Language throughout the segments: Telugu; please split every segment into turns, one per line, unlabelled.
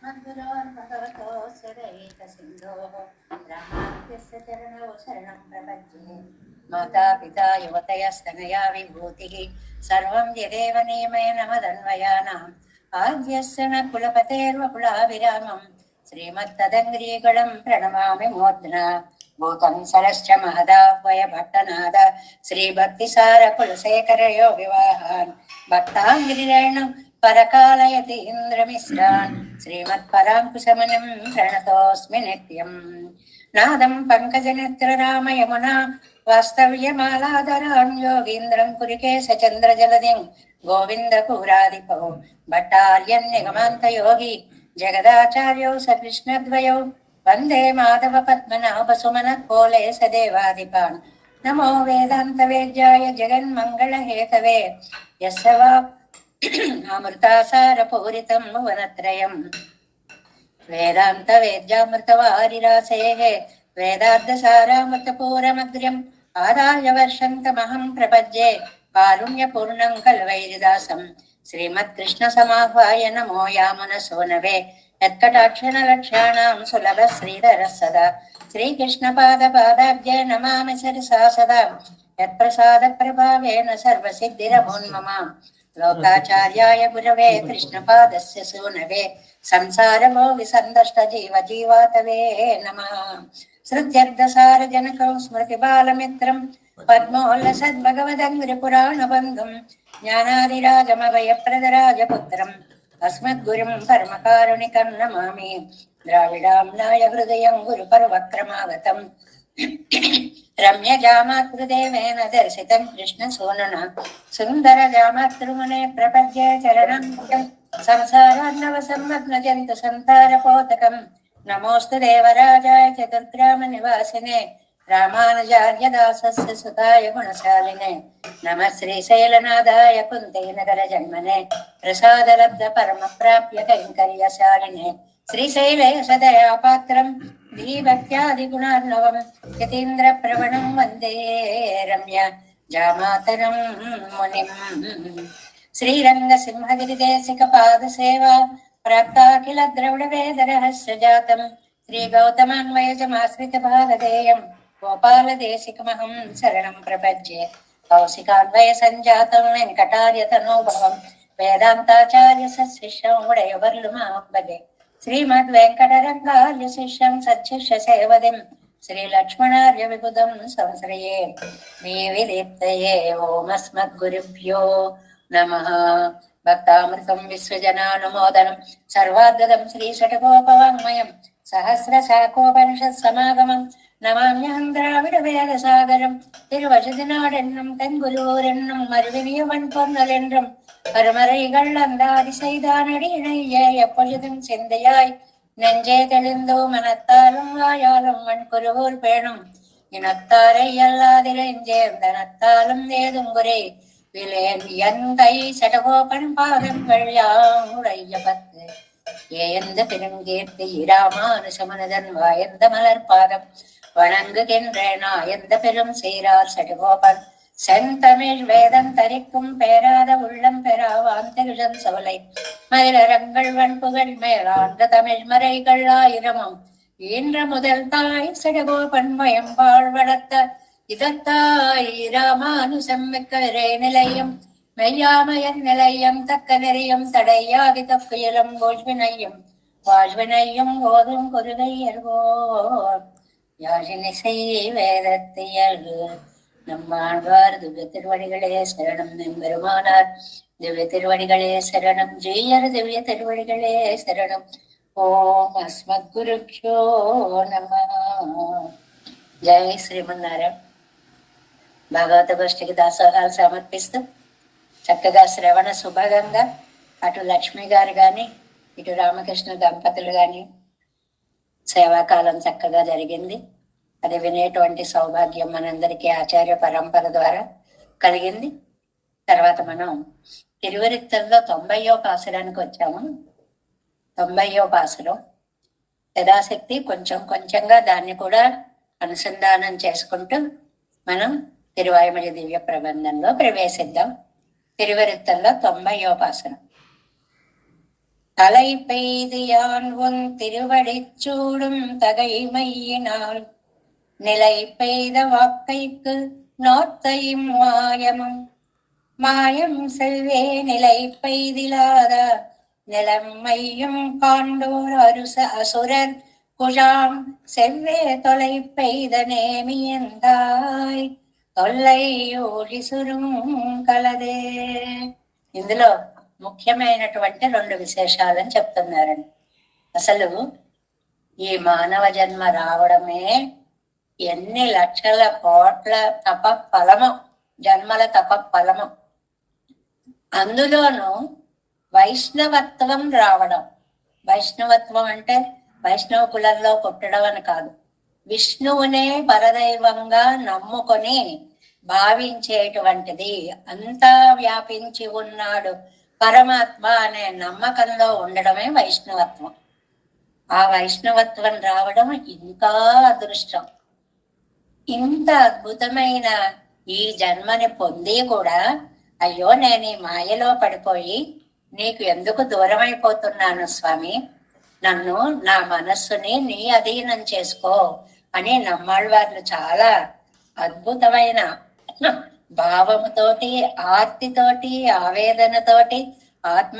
अस्मद्गुरोर्भगवतोऽस्य दयैकसिन्धोः रामानुजस्य चरणौ शरणं प्रपद्ये। माता पिता युवतयस्तनया विभूतिः सर्वं यदेव नियमेन मदन्वयानाम् आद्यस्य न कुलपतेर्वकुलाभिरामं श्रीमत्तदङ्ग्रीगणं प्रणमामि मूर्ध्ना भूतं सरश्च महदाह्वय भट्टनाद श्रीभक्तिसारकुलशेखरयोगिवाहान् भक्ताङ्गिरिरेणु परकालयति इन्द्रमिश्रान् श्रीमत्पराङ्कुशमुनिं प्रणतोऽस्मि नित्यम् नादं पङ्कजनेत्ररामयमुना वास्तव्यमालादरान् योगीन्द्रं कुरिकेशचन्द्रजलदिं गोविन्दपुरादिपौ भट्टार्यन्निगमान्तयोगी जगदाचार्यौ सकृष्णद्वयौ वन्दे माधव पद्मनाभसुमनकोले सदेवादिपान् नमो वेदान्तवेद्याय जगन्मङ्गलहेतवे यस्य वा अमृतासारपूरितं भुवनत्रयम् वेदान्तवेद्यामृतवारिरासेः वेदार्थसारामृतपूरमग्र्यम् आदाय वर्षन्तमहं प्रपद्ये कारुण्यपूर्णं कल्वैरिदासम् श्रीमत्कृष्णसमाह्वाय नमो यामुनसूनवे यत्कटाक्षणलक्ष्याणां सुलभः श्रीधरः सदा श्रीकृष्णपादपादाब्जे नमामि सरसा सदा यत्प्रसादप्रभावेन सर्वसिद्धिरभून्ममाम् लोकाचार्याय गुरवे कृष्णपादस्य सूनवे संसारमो विसन्दष्टजीवजीवातवे नमः। श्रुत्यर्धसारजनकं स्मृतिबालमित्रं पद्मोल्लसद्भगवदङ्घ्रिपुराणबन्धुं ज्ञानादिराजमभयप्रदराजपुत्रम् अस्मद्गुरुं परमकारुणिकं नमामि। द्राविडाम्नाय हृदयं गुरुपर्वक्रमागतम् रम्यजामातृदेवेन दर्शितं कृष्णसूनुना सुन्दरजामातृमुने प्रपद्ये चरणं संसारार्णवसंलग्नजन्तु सन्तारपोतकम् नमोऽस्तु देवराजाय चतुर्ग्रामनिवासिने रामानुजार्यदासस्य सुताय गुणशालिने नमः श्रीशैलनाथाय कुन्तीनगरजन्मने प्रसादलब्धपरमप्राप्य कैङ्कर्यशालिने श्रीशैले सदयापात्रं धीभक्त्यादिगुणार्णवं यतीन्द्रप्रवणं वन्दे रम्य जामातरं मुनिम्। श्रीरङ्गसिंहगिरिदेशिकपादसेवा प्राप्ताखिल द्रविडवेदरहस्यजातं श्रीगौतमान्वयजमाश्रितभागधेयं गोपालदेशिकमहं शरणं प्रपद्ये। कौशिकान्वयसञ्जातं वेङ्कटार्यतनोभवं वेदान्ताचार्यशिष्यं उडयवर्लुमापदे श्रीमद्वेङ्कटरङ्गार्यशिष्यं सच्छिष्यसेवदिं श्रीलक्ष्मणार्यविबुधं संश्रये देविदीप्तये ओमस्मद्गुरुभ्यो नमः। भक्तामृतं विश्वजनानुमोदनं सर्वाद्गदं श्रीषट्कोपवाङ्मयं सहस्रशाखोपनिषत्समागमं नमाम्यहं द्राविडवेदसागरं तिरुवशुदिनाडेन्नं तेन्गुलूरेन्नं मरुविनियवन् பொன்னலென்றும் அருமறைகள் அந்தாதி செய்தானடியினைய எப்பொழுதும் சிந்தையாய் நெஞ்சே தெளிந்தோ மனத்தாலும் வாயாலும் வன்குருவூர் பேணும் இனத்தாரை அல்லாதிரைஞ்சேர்ந்தனத்தாலும் ஏதும் குறை விலேன் எந்தை சடகோபன் பாதங்கள் யாமுடைய பத்து ஏந்த பெருங்கீர்த்தி இராமானுசமனதன் வாயந்த மலர் பாதம் வணங்குகின்றேனா எந்த பெரும் சீரார் சடகோபன் செந்தமிழ் வேதம் தரிக்கும் பேராத உள்ளம் பெறாவான் திருடன் சோலை மயிலரங்கள் வன்புகள் மேலாண்ட தமிழ் மறைகள் ஆயிரமும் ஈன்ற முதல் தாய் சடகோபன் மயம்பாள் வளர்த்த இதத்தாய் ராமானுசம் மிக்க விரை நிலையம் மெய்யாமையன் நிலையம் தக்க நெறியும் தடையாதி தப்புயலும் வாழ்வினையும் வாழ்வினையும் ஓதும் குருகையர்வோர் யாழினிசை வேதத்தையல் நம்மாழ்வார் திவ்ய திருவடிகளே சரணம் எம்பெருமானார் திவ்ய திருவடிகளே சரணம் ஜெயர் திவ்ய திருவடிகளே சரணம் ஓம் அஸ்மத்குருப்யோ நமः. జై శ్రీమన్నారాయణ. భాగవత గోష్ఠికి దాసోహాలు సమర్పిస్తూ చక్కగా శ్రవణ శుభంగా అటు లక్ష్మి గారు కానీ ఇటు రామకృష్ణ దంపతులు కానీ సేవాకాలం చక్కగా జరిగింది. అది వినేటువంటి సౌభాగ్యం మనందరికీ ఆచార్య పరంపర ద్వారా కలిగింది. తర్వాత మనం తిరువరిత్తల్లో 90వ పాసురానికి వచ్చాము. 90వ పాసురం యథాశక్తి కొంచెం కొంచెంగా దాన్ని కూడా అనుసంధానం చేసుకుంటూ మనం తిరువాయుమొഴി దివ్య ప్రబంధంలో ప్రవేశిద్దాం. తిరువరిత్తల్లో 90వ పాసురం. தலை பெய்து யான் உன் திருவடிச் சூடும் தகைமையினால் நிலை பெய்த வாக்கைக்கு நோத்தையும் மாயமும் மாயம் செல்வே நிலை பெய்திலாத நிலைமையும் காண்டோர் அசுரர் குழாம் செவ்வே தொலை பெய்த நேமியந்தாய் தொல்லை ఓడి కలదే. ఇందులో ముఖ్యమైనటువంటి 2 విశేషాలని చెప్తున్నారండి. అసలు ఈ మానవ జన్మ రావడమే ఎన్ని లక్షల కోట్ల తప ఫలము, జన్మల తప ఫలము. అందులోనూ వైష్ణవత్వం రావడం. వైష్ణవత్వం అంటే వైష్ణవ కులంలో పుట్టడం అని కాదు, విష్ణువునే పరదైవంగా నమ్ముకొని భావించేటువంటిది. అంతా వ్యాపించి ఉన్నాడు పరమాత్మ అనే నమ్మకంలో ఉండడమే వైష్ణవత్వం. ఆ వైష్ణవత్వం రావడం ఇంకా అదృష్టం. ఇంత అద్భుతమైన ఈ జన్మని పొంది కూడా అయ్యో నేను ఈ మాయలో పడిపోయి నీకు ఎందుకు దూరం అయిపోతున్నాను స్వామి, నన్ను నా మనస్సుని నీ అధీనం చేసుకో అని నమ్మాళ్ళవార్లు చాలా అద్భుతమైన భావముతోటి, ఆర్తితోటి, ఆవేదనతోటి, ఆత్మ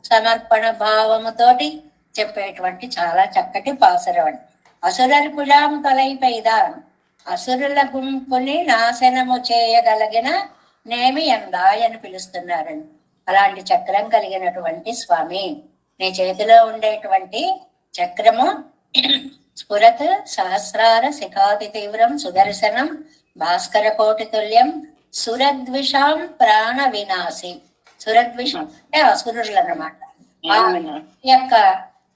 సమర్పణ భావముతోటి చెప్పేటువంటి చాలా చక్కటి పాసురం. అసురల కులాం తలైపైదా, అసురుల గుంపుని నాశనము చేయగలిగిన నేమి ఎందాయ్ అని పిలుస్తున్నారండి. అలాంటి చక్రం కలిగినటువంటి స్వామి, నీ చేతిలో ఉండేటువంటి చక్రము స్ఫురత్ సహస్రార శిఖాతి తీవ్రం సుదర్శనం భాస్కర కోటి తుల్యం సురద్విషాం ప్రాణ వినాశి. సురద్విషం అంటే అసురులు అన్నమాట. ఆ యొక్క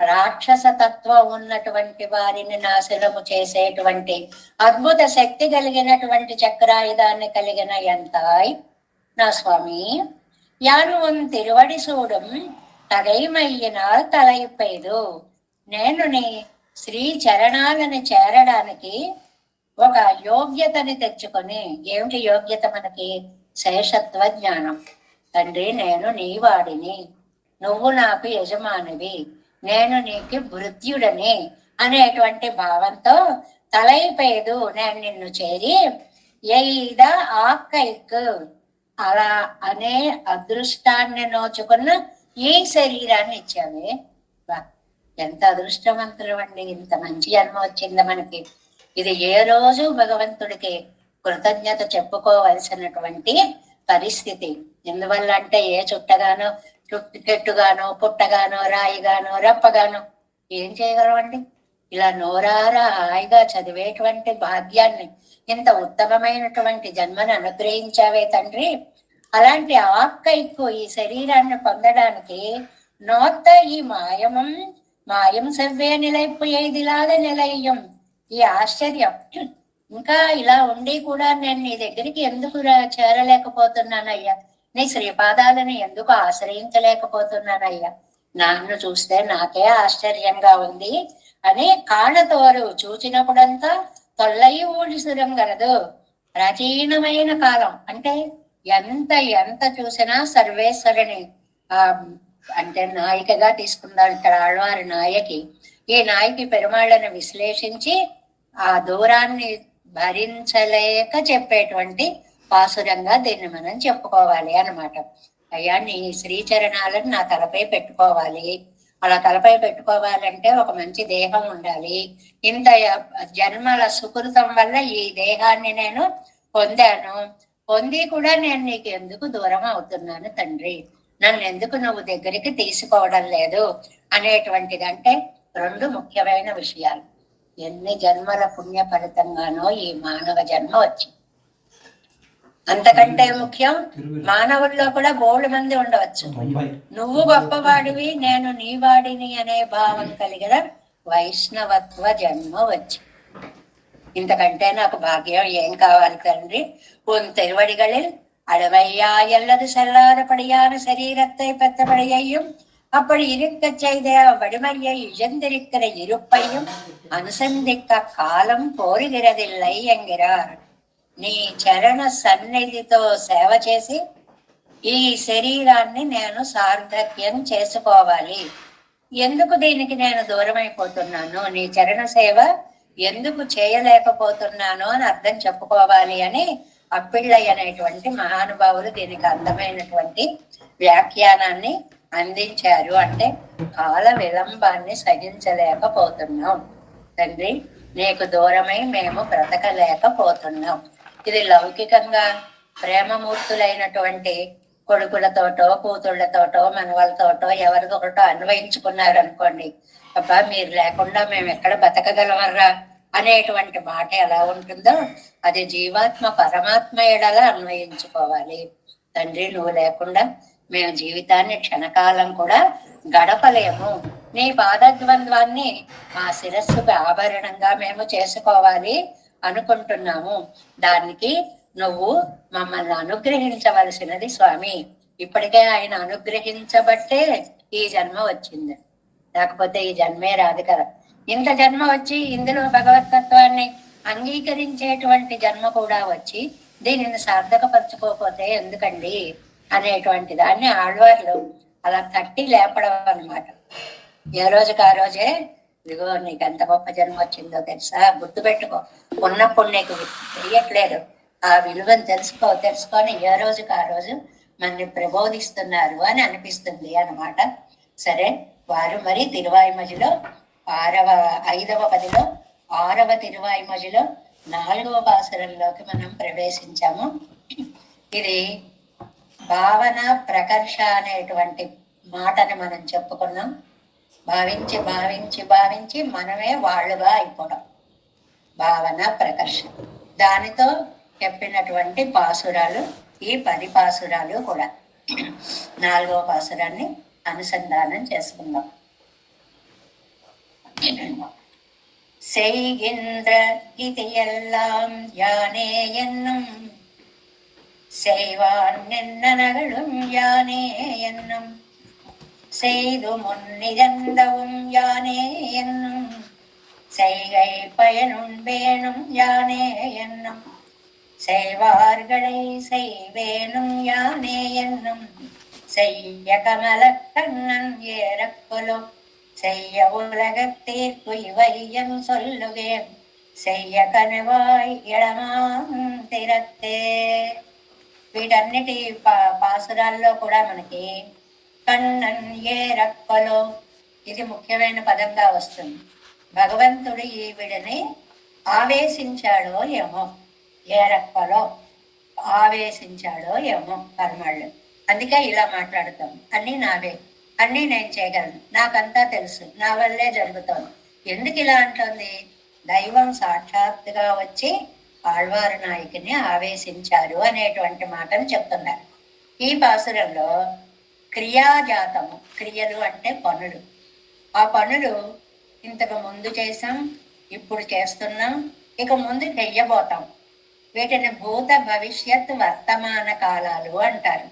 రాక్షస తత్వం ఉన్నటువంటి వారిని నాశనము చేసేటువంటి అద్భుత శక్తి కలిగినటువంటి చక్రాయుధాన్ని కలిగిన ఎంతాయ్ నా స్వామి, యాను తిరువడి సూడం తగైమయ్యినాల్ తలైపోయేదు. నేను నీ శ్రీ చరణాలను చేరడానికి ఒక యోగ్యతని తెచ్చుకొని, ఏమిటి యోగ్యత మనకి? శేషత్వ జ్ఞానం. తండ్రి నేను నీ వాడిని, నువ్వు నాకు యజమానివి, నేను నీకు భృత్యుడని అనేటువంటి భావంతో తలైపోయేదు నేను నిన్ను చేరి ఏద ఆక్కైకు అలా అనే అదృష్టాన్ని నోచుకున్న ఈ శరీరాన్ని ఇచ్చావే. ఎంత అదృష్టవంతులు అండి, ఇంత మంచి జన్మ వచ్చింది మనకి. ఇది ఏ రోజు భగవంతుడికి కృతజ్ఞత చెప్పుకోవలసినటువంటి పరిస్థితి. ఎందువల్ల అంటే ఏ చుట్టగానో చెట్టుగానో పుట్టగానో రాయిగానో రప్పగానో ఏం చేయగలవండి? ఇలా నోరారా హాయిగా చదివేటువంటి భాగ్యాన్ని, ఇంత ఉత్తమమైనటువంటి జన్మను అనుగ్రహించావే తండ్రి. అలాంటి ఆక్కైకు ఈ శరీరాన్ని పొందడానికి నోత్త ఈ మాయం సెవ్వే నిలైపోయేదిలాద నిలయం. ఈ ఆశ్చర్యం, ఇంకా ఇలా ఉండి కూడా నేను నీ దగ్గరికి ఎందుకు చేరలేకపోతున్నానయ్యా, నీ శ్రీపాదాలను ఎందుకు ఆశ్రయించలేకపోతున్నానయ్యా, నన్ను చూస్తే నాకే ఆశ్చర్యంగా ఉంది అని కాళ్ళతోరు చూచినప్పుడంతా తొల్లయి ఊడిసురం గలదు. ప్రాచీనమైన కాలం అంటే ఎంత చూసినా సర్వేశ్వరుని అంటే నాయికగా తీసుకున్నారు ఇక్కడ ఆళ్వారి నాయకి. ఈ నాయకి పెరుమాళ్ళను విశ్లేషించి ఆ దూరాన్ని భరించలేక చెప్పేటువంటి పాసురంగా దీన్ని మనం చెప్పుకోవాలి అన్నమాట. అయ్యా నీ శ్రీచరణాలను నా తలపై పెట్టుకోవాలి. అలా తలపై పెట్టుకోవాలంటే ఒక మంచి దేహం ఉండాలి. ఇంత జన్మల సుకృతం వల్ల ఈ దేహాన్ని నేను పొందాను. పొంది కూడా నేను నీకు ఎందుకు దూరం అవుతున్నాను తండ్రి, నన్ను ఎందుకు నువ్వు దగ్గరికి తీసుకోవడం లేదు అనేటువంటిది. అంటే 2 ముఖ్యమైన విషయాలు. ఎన్ని జన్మల పుణ్య ఫలితంగానో ఈ మానవ జన్మ వచ్చింది. అంతకంటే ముఖ్యం, మానవుల్లో కూడా బోల్డ్ మంది ఉండవచ్చు. నువ్వు గొప్పవాడివి, నేను నీ వాడిని అనే భావం కలిగిన వైష్ణవత్వ జన్మ వచ్చి, ఇంతకంటే నాకు భాగ్యం ఏం కావాలి తండ్రి? உன் திருவடிகளில் அடவையா எல்லது செல்லாதபடியான சரீரத்தை பெற்றபடியையும் அப்படி இருக்க செய்த வடிமையை இழந்திருக்கிற இருப்பையும் அனுசந்திக்க காலம் కోరుகிறதில்லை என்கிறார். నీ చరణ సన్నిధితో సేవ చేసి ఈ శరీరాన్ని నేను సార్థక్యం చేసుకోవాలి. ఎందుకు దీనికి నేను దూరం అయిపోతున్నాను, నీ చరణ సేవ ఎందుకు చేయలేకపోతున్నాను అని అర్థం చెప్పుకోవాలి అని అప్పిళ్ళయ్య అనేటువంటి మహానుభావులు దీనికి అందమైనటువంటి వ్యాఖ్యానాన్ని అందించారు. అంటే కాల విలంబాన్ని సహించలేకపోతున్నాం తండ్రి, నీకు దూరమై మేము బ్రతకలేకపోతున్నాం. ఇది లౌకికంగా ప్రేమమూర్తులైనటువంటి కొడుకులతోటో కూతుళ్లతోటో మనవాళ్ళతోటో ఎవరితోటో అన్వయించుకున్నారు అనుకోండి, అబ్బా మీరు లేకుండా మేము ఎక్కడ బతకగలమర్రా అనేటువంటి మాట ఎలా ఉంటుందో అది జీవాత్మ పరమాత్మ ఎడలా అన్వయించుకోవాలి. తండ్రి, నువ్వు లేకుండా మేము జీవితాన్ని క్షణకాలం కూడా గడపలేము. నీ పాదద్వంద్వాన్ని మా శిరస్సుకు ఆభరణంగా మేము చేసుకోవాలి అనుకుంటున్నాము. దానికి నువ్వు మమ్మల్ని అనుగ్రహించవలసినది స్వామి. ఇప్పటికే ఆయన అనుగ్రహించబట్టే ఈ జన్మ వచ్చింది, లేకపోతే ఈ జన్మే రాదు కదా. ఇంత జన్మ వచ్చి ఇందులో భగవతత్వాన్ని అంగీకరించేటువంటి జన్మ కూడా వచ్చి దీనిని సార్థకపరచుకోకపోతే ఎందుకండి అనేటువంటి దాన్ని ఆళ్వార్లు అలా తట్టి లేపడం అన్నమాట. ఏ రోజుకి ఆ రోజే, ఇదిగో నీకు ఎంత గొప్ప జన్మ వచ్చిందో తెలుసా, గుర్తుపెట్టుకో, ఉన్నప్పుడు నీకు తెలియట్లేదు, ఆ విలువను తెలుసుకొని ఏ రోజుకి ఆ రోజు మనని ప్రబోధిస్తున్నారు అని అనిపిస్తుంది అన్నమాట. సరే, వారు మరి తిరువాయిమజిలో 5వ పదిలో 6వ తిరువాయిమజిలో 4వ పాసురంలోకి మనం ప్రవేశించాము. ఇది భావన ప్రకర్ష అనేటువంటి మాటని మనం చెప్పుకున్నాం. భావించి భావించి భావించి మనమే వాళ్ళుగా అయిపోవడం, భావన ప్రకర్ష. దానితో చెప్పినటువంటి పాసురాలు ఈ 10 పాసురాలు కూడా. 4వ పాసురాన్ని అనుసంధానం చేసుకుందాం. செய்கின்ற இது எல்லாம் யானே என்னும், செய்வான் நின்னனகளும் யானே என்னும், செய்து முன்னிரந்தவும் யானே என்னும், செய்கை பயனுண்பேனும் யானே என்னும், செய்வார்களை செய்வேனும் யானே என்னும், செய்ய கமல கண்ணன் ஏறப்பொலோ, செய்ய உலகத்தீர்க்கு இவையம் சொல்லுவேன், செய்ய కనువాయ్ ఎడమాంతిరత్తే. వీటన్నిటి పాసురాల్లో కూడా మనకి కన్నన్ ఏ రక్కలో ఇది ముఖ్యమైన పదంగా వస్తుంది. భగవంతుడు ఈవిడని ఆవేశించాడో ఏమో, ఏ రక్కలో ఆవేశించాడో ఏమో కర్మళ్ళు. అందుకే ఇలా మాట్లాడుతాం, అన్నీ నావే, అన్నీ నేను చేయగలను, నాకంతా తెలుసు, నా వల్లే జరుగుతాను. ఎందుకు ఇలా అంటుంది? దైవం సాక్షాత్తుగా వచ్చి ఆళ్వారు నాయకుని ఆవేశించారు అనేటువంటి మాటను చెప్తున్నారు. ఈ పాసురంలో క్రియాజాతము, క్రియలు అంటే పనులు, ఆ పనులు ఇంతకు ముందు చేసాం, ఇప్పుడు చేస్తున్నాం, ఇక ముందు చెయ్యబోతాం. వీటిని భూత భవిష్యత్ వర్తమాన కాలాలు అంటారు.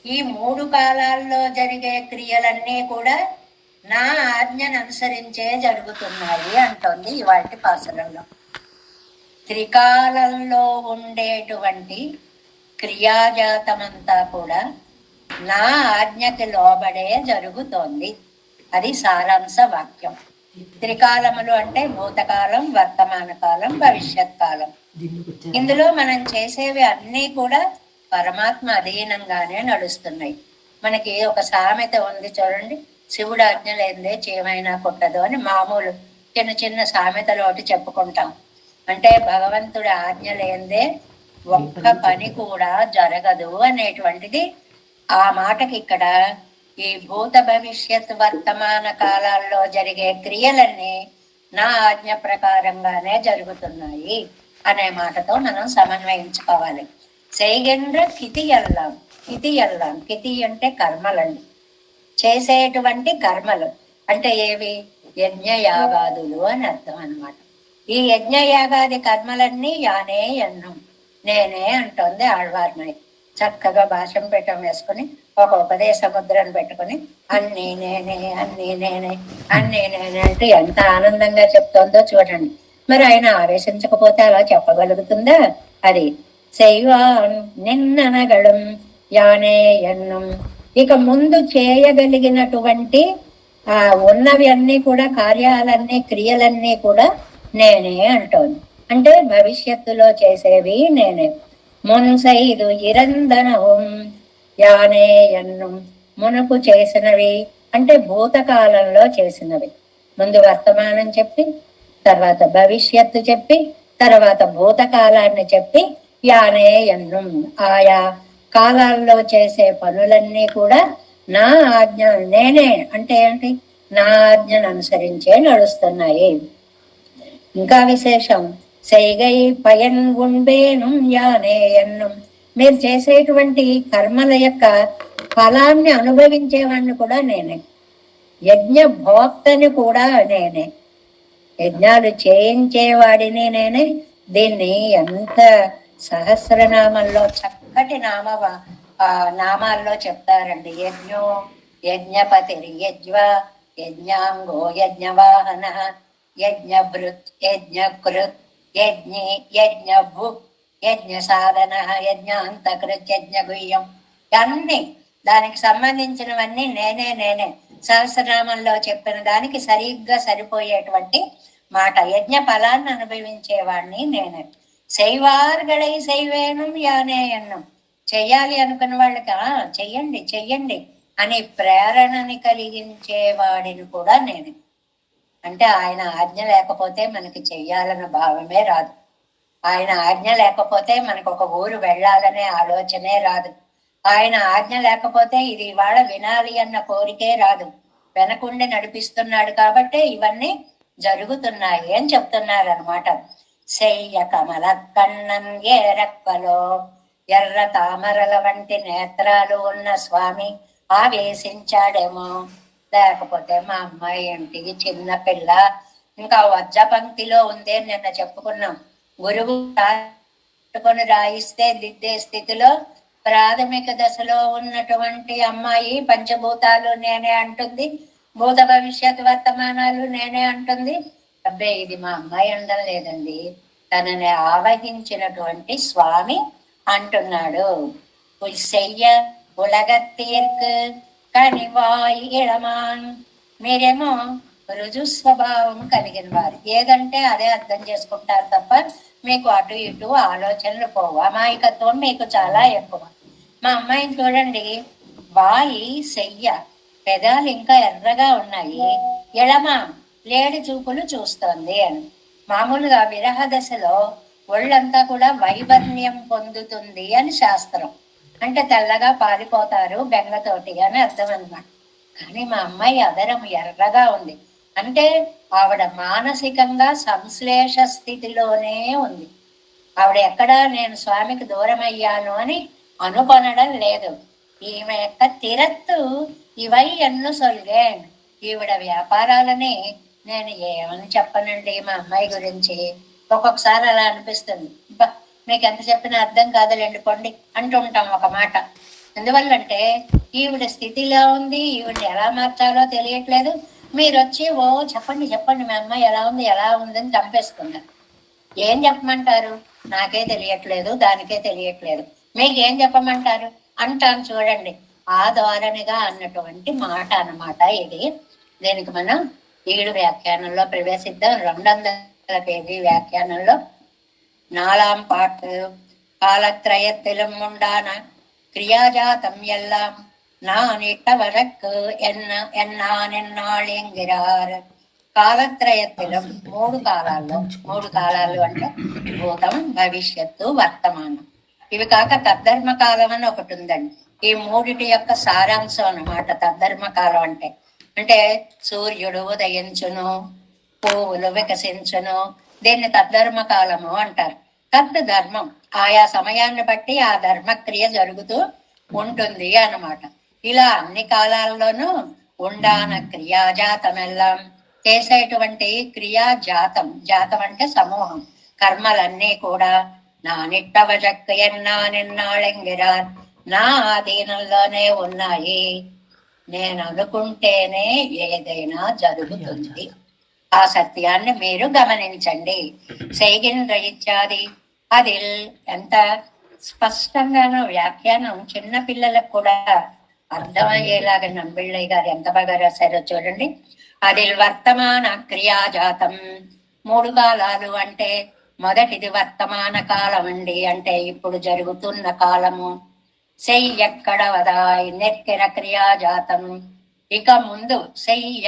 ఈ 3 కాలాల్లో జరిగే క్రియలన్నీ కూడా నా ఆజ్ఞను అనుసరించే జరుగుతున్నాయి అంటోంది ఇవాటి పాసురంలో. త్రికాలంలో ఉండేటువంటి క్రియాజాతమంతా కూడా నా ఆజ్ఞకి లోబడే జరుగుతోంది. అది సారాంశ వాక్యం. త్రికాలములు అంటే భూతకాలం, వర్తమాన కాలం, భవిష్యత్ కాలం. ఇందులో మనం చేసేవి అన్నీ కూడా పరమాత్మ అధీనంగానే నడుస్తున్నాయి. మనకి ఒక సామెత ఉంది చూడండి, శివుడు ఆజ్ఞ లేదే చీమైనా కుట్టదు అని. మామూలు చిన్న చిన్న సామెతలు ఒకటి చెప్పుకుంటాం. అంటే భగవంతుడి ఆజ్ఞ లేదే ఒక్క పని కూడా జరగదు అనేటువంటిది ఆ మాటకి ఇక్కడ ఈ భూత భవిష్యత్ వర్తమాన కాలాల్లో జరిగే క్రియలన్నీ నా ఆజ్ఞ ప్రకారంగానే జరుగుతున్నాయి అనే మాటతో మనం సమన్వయించుకోవాలి. చేయగండ్ర కితి ఎల్లాం, కితి ఎల్లాం, కితి అంటే కర్మలండి, చేసేటువంటి కర్మలు అంటే ఏవి? యజ్ఞయాగాదులు అని అర్థం అన్నమాట. ఈ యజ్ఞయాగాది కర్మలన్నీ యానే ఎన్నం, నేనే అంటోంది ఆళ్వార్నాయ్. చక్కగా భాషం పెట్టం వేసుకుని ఒక ఉపదేశ ముద్రను పెట్టుకుని అన్నీ నేనే, అన్నీ నేనే, అన్నీ నేనే అంటే ఎంత ఆనందంగా చెప్తోందో చూడండి. మరి ఆయన ఆవేశించకపోతే అలా చెప్పగలుగుతుందా? అది శైవాన్ నిన్ననగడం యానే ఎన్నం. ఇక ముందు చేయగలిగినటువంటి ఆ ఉన్నవి అన్నీ కూడా, కార్యాలన్నీ, క్రియలన్నీ కూడా నేనే అంటోంది. అంటే భవిష్యత్తులో చేసేవి నేనే. మున్సైదు ఇరందనవం యానే ఎన్ను, మునుపు చేసినవి అంటే భూతకాలంలో చేసినవి. ముందు వర్తమానం చెప్పి, తర్వాత భవిష్యత్తు చెప్పి, తర్వాత భూతకాలాన్ని చెప్పి, యానే ఎన్ను ఆయా కాలాల్లో చేసే పనులన్నీ కూడా నా ఆజ్ఞ, నేనే అంటే ఏంటి, నా ఆజ్ఞను అనుసరించే నడుస్తున్నాయి. ఇంకా విశేషం, సైగై పయన్ గుంబేను యానే ఎన్ను, మీరు చేసేటువంటి కర్మల యొక్క ఫలాన్ని అనుభవించేవాడిని కూడా నేనే, యజ్ఞ భోక్తని కూడా నేనే, యజ్ఞాలు చేయించేవాడిని నేనే. దీన్ని ఎంత సహస్రనామంలో చక్కటి నామాల్లో చెప్తారండి. యజ్ఞపతి యజ్వ, యజ్ఞాంగో యజ్ఞవాహన, యజ్ఞభృత్ యజ్ఞకృత్, యజ్ఞి యజ్ఞభుక్, యజ్ఞ సాధన, యజ్ఞాంతకృత్, యజ్ఞగుహ్యం. అన్ని దానికి సంబంధించినవన్నీ నేనే. సహస్రనామంలో చెప్పిన దానికి సరిగ్గా సరిపోయేటువంటి మాట. యజ్ఞ ఫలాన్ని అనుభవించేవాడిని నేనే. శైవార్గడై శైవేనం యానే ఎన్నం, చెయ్యాలి అనుకున్న వాళ్ళకి చెయ్యండి అని ప్రేరణని కలిగించేవాడిని కూడా నేనే. అంటే ఆయన ఆజ్ఞ లేకపోతే మనకి చెయ్యాలన్న భావమే రాదు. ఆయన ఆజ్ఞ లేకపోతే మనకు ఒక ఊరు వెళ్ళాలనే ఆలోచనే రాదు. ఆయన ఆజ్ఞ లేకపోతే ఇది ఇవాళ వినాలి అన్న కోరికే రాదు. వెనకుండి నడిపిస్తున్నాడు కాబట్టే ఇవన్నీ జరుగుతున్నాయి అని చెప్తున్నారు అనమాట. శయ్య కమల కన్నం ఏ రెక్కలో, ఎర్ర తామరల వంటి నేత్రాలు ఉన్న స్వామి ఆవేశించాడేమో. లేకపోతే మా అమ్మాయి ఇంటికి చిన్న పిల్ల, ఇంకా వజ్ర పంక్తిలో ఉందే నిన్న చెప్పుకున్నాం. గురువు రాయిస్తే దిద్దే స్థితిలో ప్రాథమిక దశలో ఉన్నటువంటి అమ్మాయి పంచభూతాలు నేనే అంటుంది, భూత భవిష్యత్ వర్తమానాలు నేనే అంటుంది. అబ్బే ఇది మా అమ్మాయి అనడం లేదండి, తనని ఆవహించినటువంటి స్వామి అంటున్నాడు. ఉయ్య ఉలగతీర్కు కనివాయి ఇళమాన్, మీరేమో రుజు స్వభావం కలిగిన వారు, ఏదంటే అదే అర్థం చేసుకుంటారు తప్ప మీకు అటు ఇటు ఆలోచనలు పోవు. అమాయకత్వం మీకు చాలా ఎక్కువ. మా అమ్మాయిని చూడండి, వాయి సెయ్య, పెదాలు ఇంకా ఎర్రగా ఉన్నాయి, ఎడమ లేడి చూపులు చూస్తోంది అని. మామూలుగా విరహ దశలో ఒళ్ళంతా కూడా వైవర్ణ్యం పొందుతుంది అని శాస్త్రం. అంటే తెల్లగా పారిపోతారు బెంగతోటి అని అర్థం అన్నమాట. కానీ మా అమ్మాయి అదరం ఎర్రగా ఉంది అంటే ఆవిడ మానసికంగా సంశ్లేష స్థితిలోనే ఉంది. ఆవిడ ఎక్కడ నేను స్వామికి దూరం అయ్యాను అని అనుకొనడం లేదు. ఈమె యొక్క తిరత్తు ఇవై ఎన్ను సొల్గేన్, ఈవిడ వ్యాపారాలని నేను ఏమని చెప్పనండి మా అమ్మాయి గురించి. ఒక్కొక్కసారి అలా అనిపిస్తుంది, మీకు ఎంత చెప్పినా అర్థం కాదులేండి పొండి అంటుంటాం ఒక మాట. ఎందువల్లంటే ఈవిడ స్థితిలో ఉంది, ఈవిడ ఎలా మార్చాలో తెలియట్లేదు. మీరు వచ్చి ఓ చెప్పండి మీ అమ్మాయి ఎలా ఉంది అని చంపేస్తున్నారు. ఏం చెప్పమంటారు, నాకే తెలియట్లేదు, దానికే తెలియట్లేదు, మీకేం చెప్పమంటారు అంటాను చూడండి. ఆ ధోరణిగా అన్నటువంటి మాట అన్నమాట ఇది. దీనికి మనం 7 వ్యాఖ్యానంలో ప్రవేశిద్దాం. 200 పేజీ వ్యాఖ్యానంలో 4ஆம் பாட்டு, காலத்திரயத்திலும் உண்டான கிரியாஜாத்தம் எல்லாம் நான் இட்ட வழக்கு ఎన్నాళ్ళు ఎంగిరారు. కాలత్రయత్తిలం 3 కాలాలు అంటే భూతం, భవిష్యత్తు, వర్తమానం. ఇవి కాక తద్ధర్మ కాలం అని ఒకటి ఉందండి. ఈ మూడిటి యొక్క సారాంశం అన్నమాట తద్ధర్మ కాలం అంటే. అంటే సూర్యుడు ఉదయించును, పువ్వులు వికసించును, దీన్ని తద్ధర్మ కాలము అంటారు. తద్ ధర్మం, ఆయా సమయాన్ని బట్టి ఆ ధర్మక్రియ జరుగుతూ ఉంటుంది అన్నమాట. ఇలా అన్ని కాలాల్లోనూ ఉండాన క్రియాజాతమెల్లాం, చేసేటువంటి క్రియాజాతం, జాతం అంటే సమూహం, కర్మలన్నీ కూడా నా నిట్టవజక్కు ఎన్నాళ్ళెంగిరార్, నా ఆధీనంలోనే ఉన్నాయి. నేను అనుకుంటేనే ఏదైనా జరుగుతుంది. ఆ సత్యాన్ని మీరు గమనించండి. సైగిన్రయిత్యాది, అది ఎంత స్పష్టంగానో వ్యాఖ్యానం చిన్న పిల్లలకు కూడా అర్థమయ్యేలాగా నంబిళ్ళయ్య గారు ఎంత బాగా రాశారో చూడండి. అది వర్తమాన క్రియాజాతం. 3 కాలాలు అంటే మొదటిది వర్తమాన కాలం అండి, అంటే ఇప్పుడు జరుగుతున్న కాలము. ఎక్కడ వదాయ్ నెక్కెర క్రియాజాతం. ఇక ముందు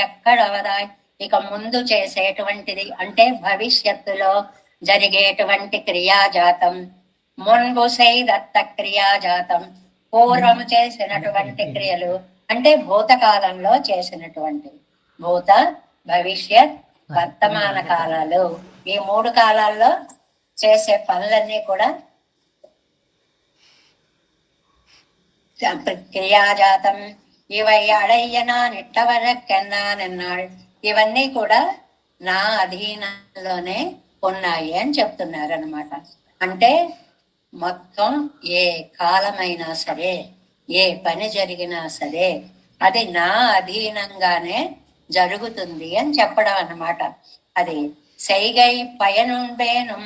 ఎక్కడ వదాయ్, ఇక ముందు చేసేటువంటిది అంటే భవిష్యత్తులో జరిగేటువంటి క్రియాజాతం. మున్పు దత్త క్రియాజాతం, పూర్వము చేసినటువంటి క్రియలు అంటే భూతకాలంలో చేసినటువంటివి. భూత, భవిష్యత్, వర్తమాన కాలాలు. ఈ 3 కాలాల్లో చేసే పనులన్నీ కూడా క్రియాజాతం. ఇవై అడయ్యనా నిట్టవరకెన్నా నిన్నాడు. ఇవన్నీ కూడా నా అధీనంలోనే ఉన్నాయి అని చెప్తున్నారు అనమాట. అంటే మొత్తం ఏ కాలమైనా సరే, ఏ పని జరిగినా సరే అది నా అధీనంగానే జరుగుతుంది అని చెప్పడం అన్నమాట. అది సైగై పయనుండేను.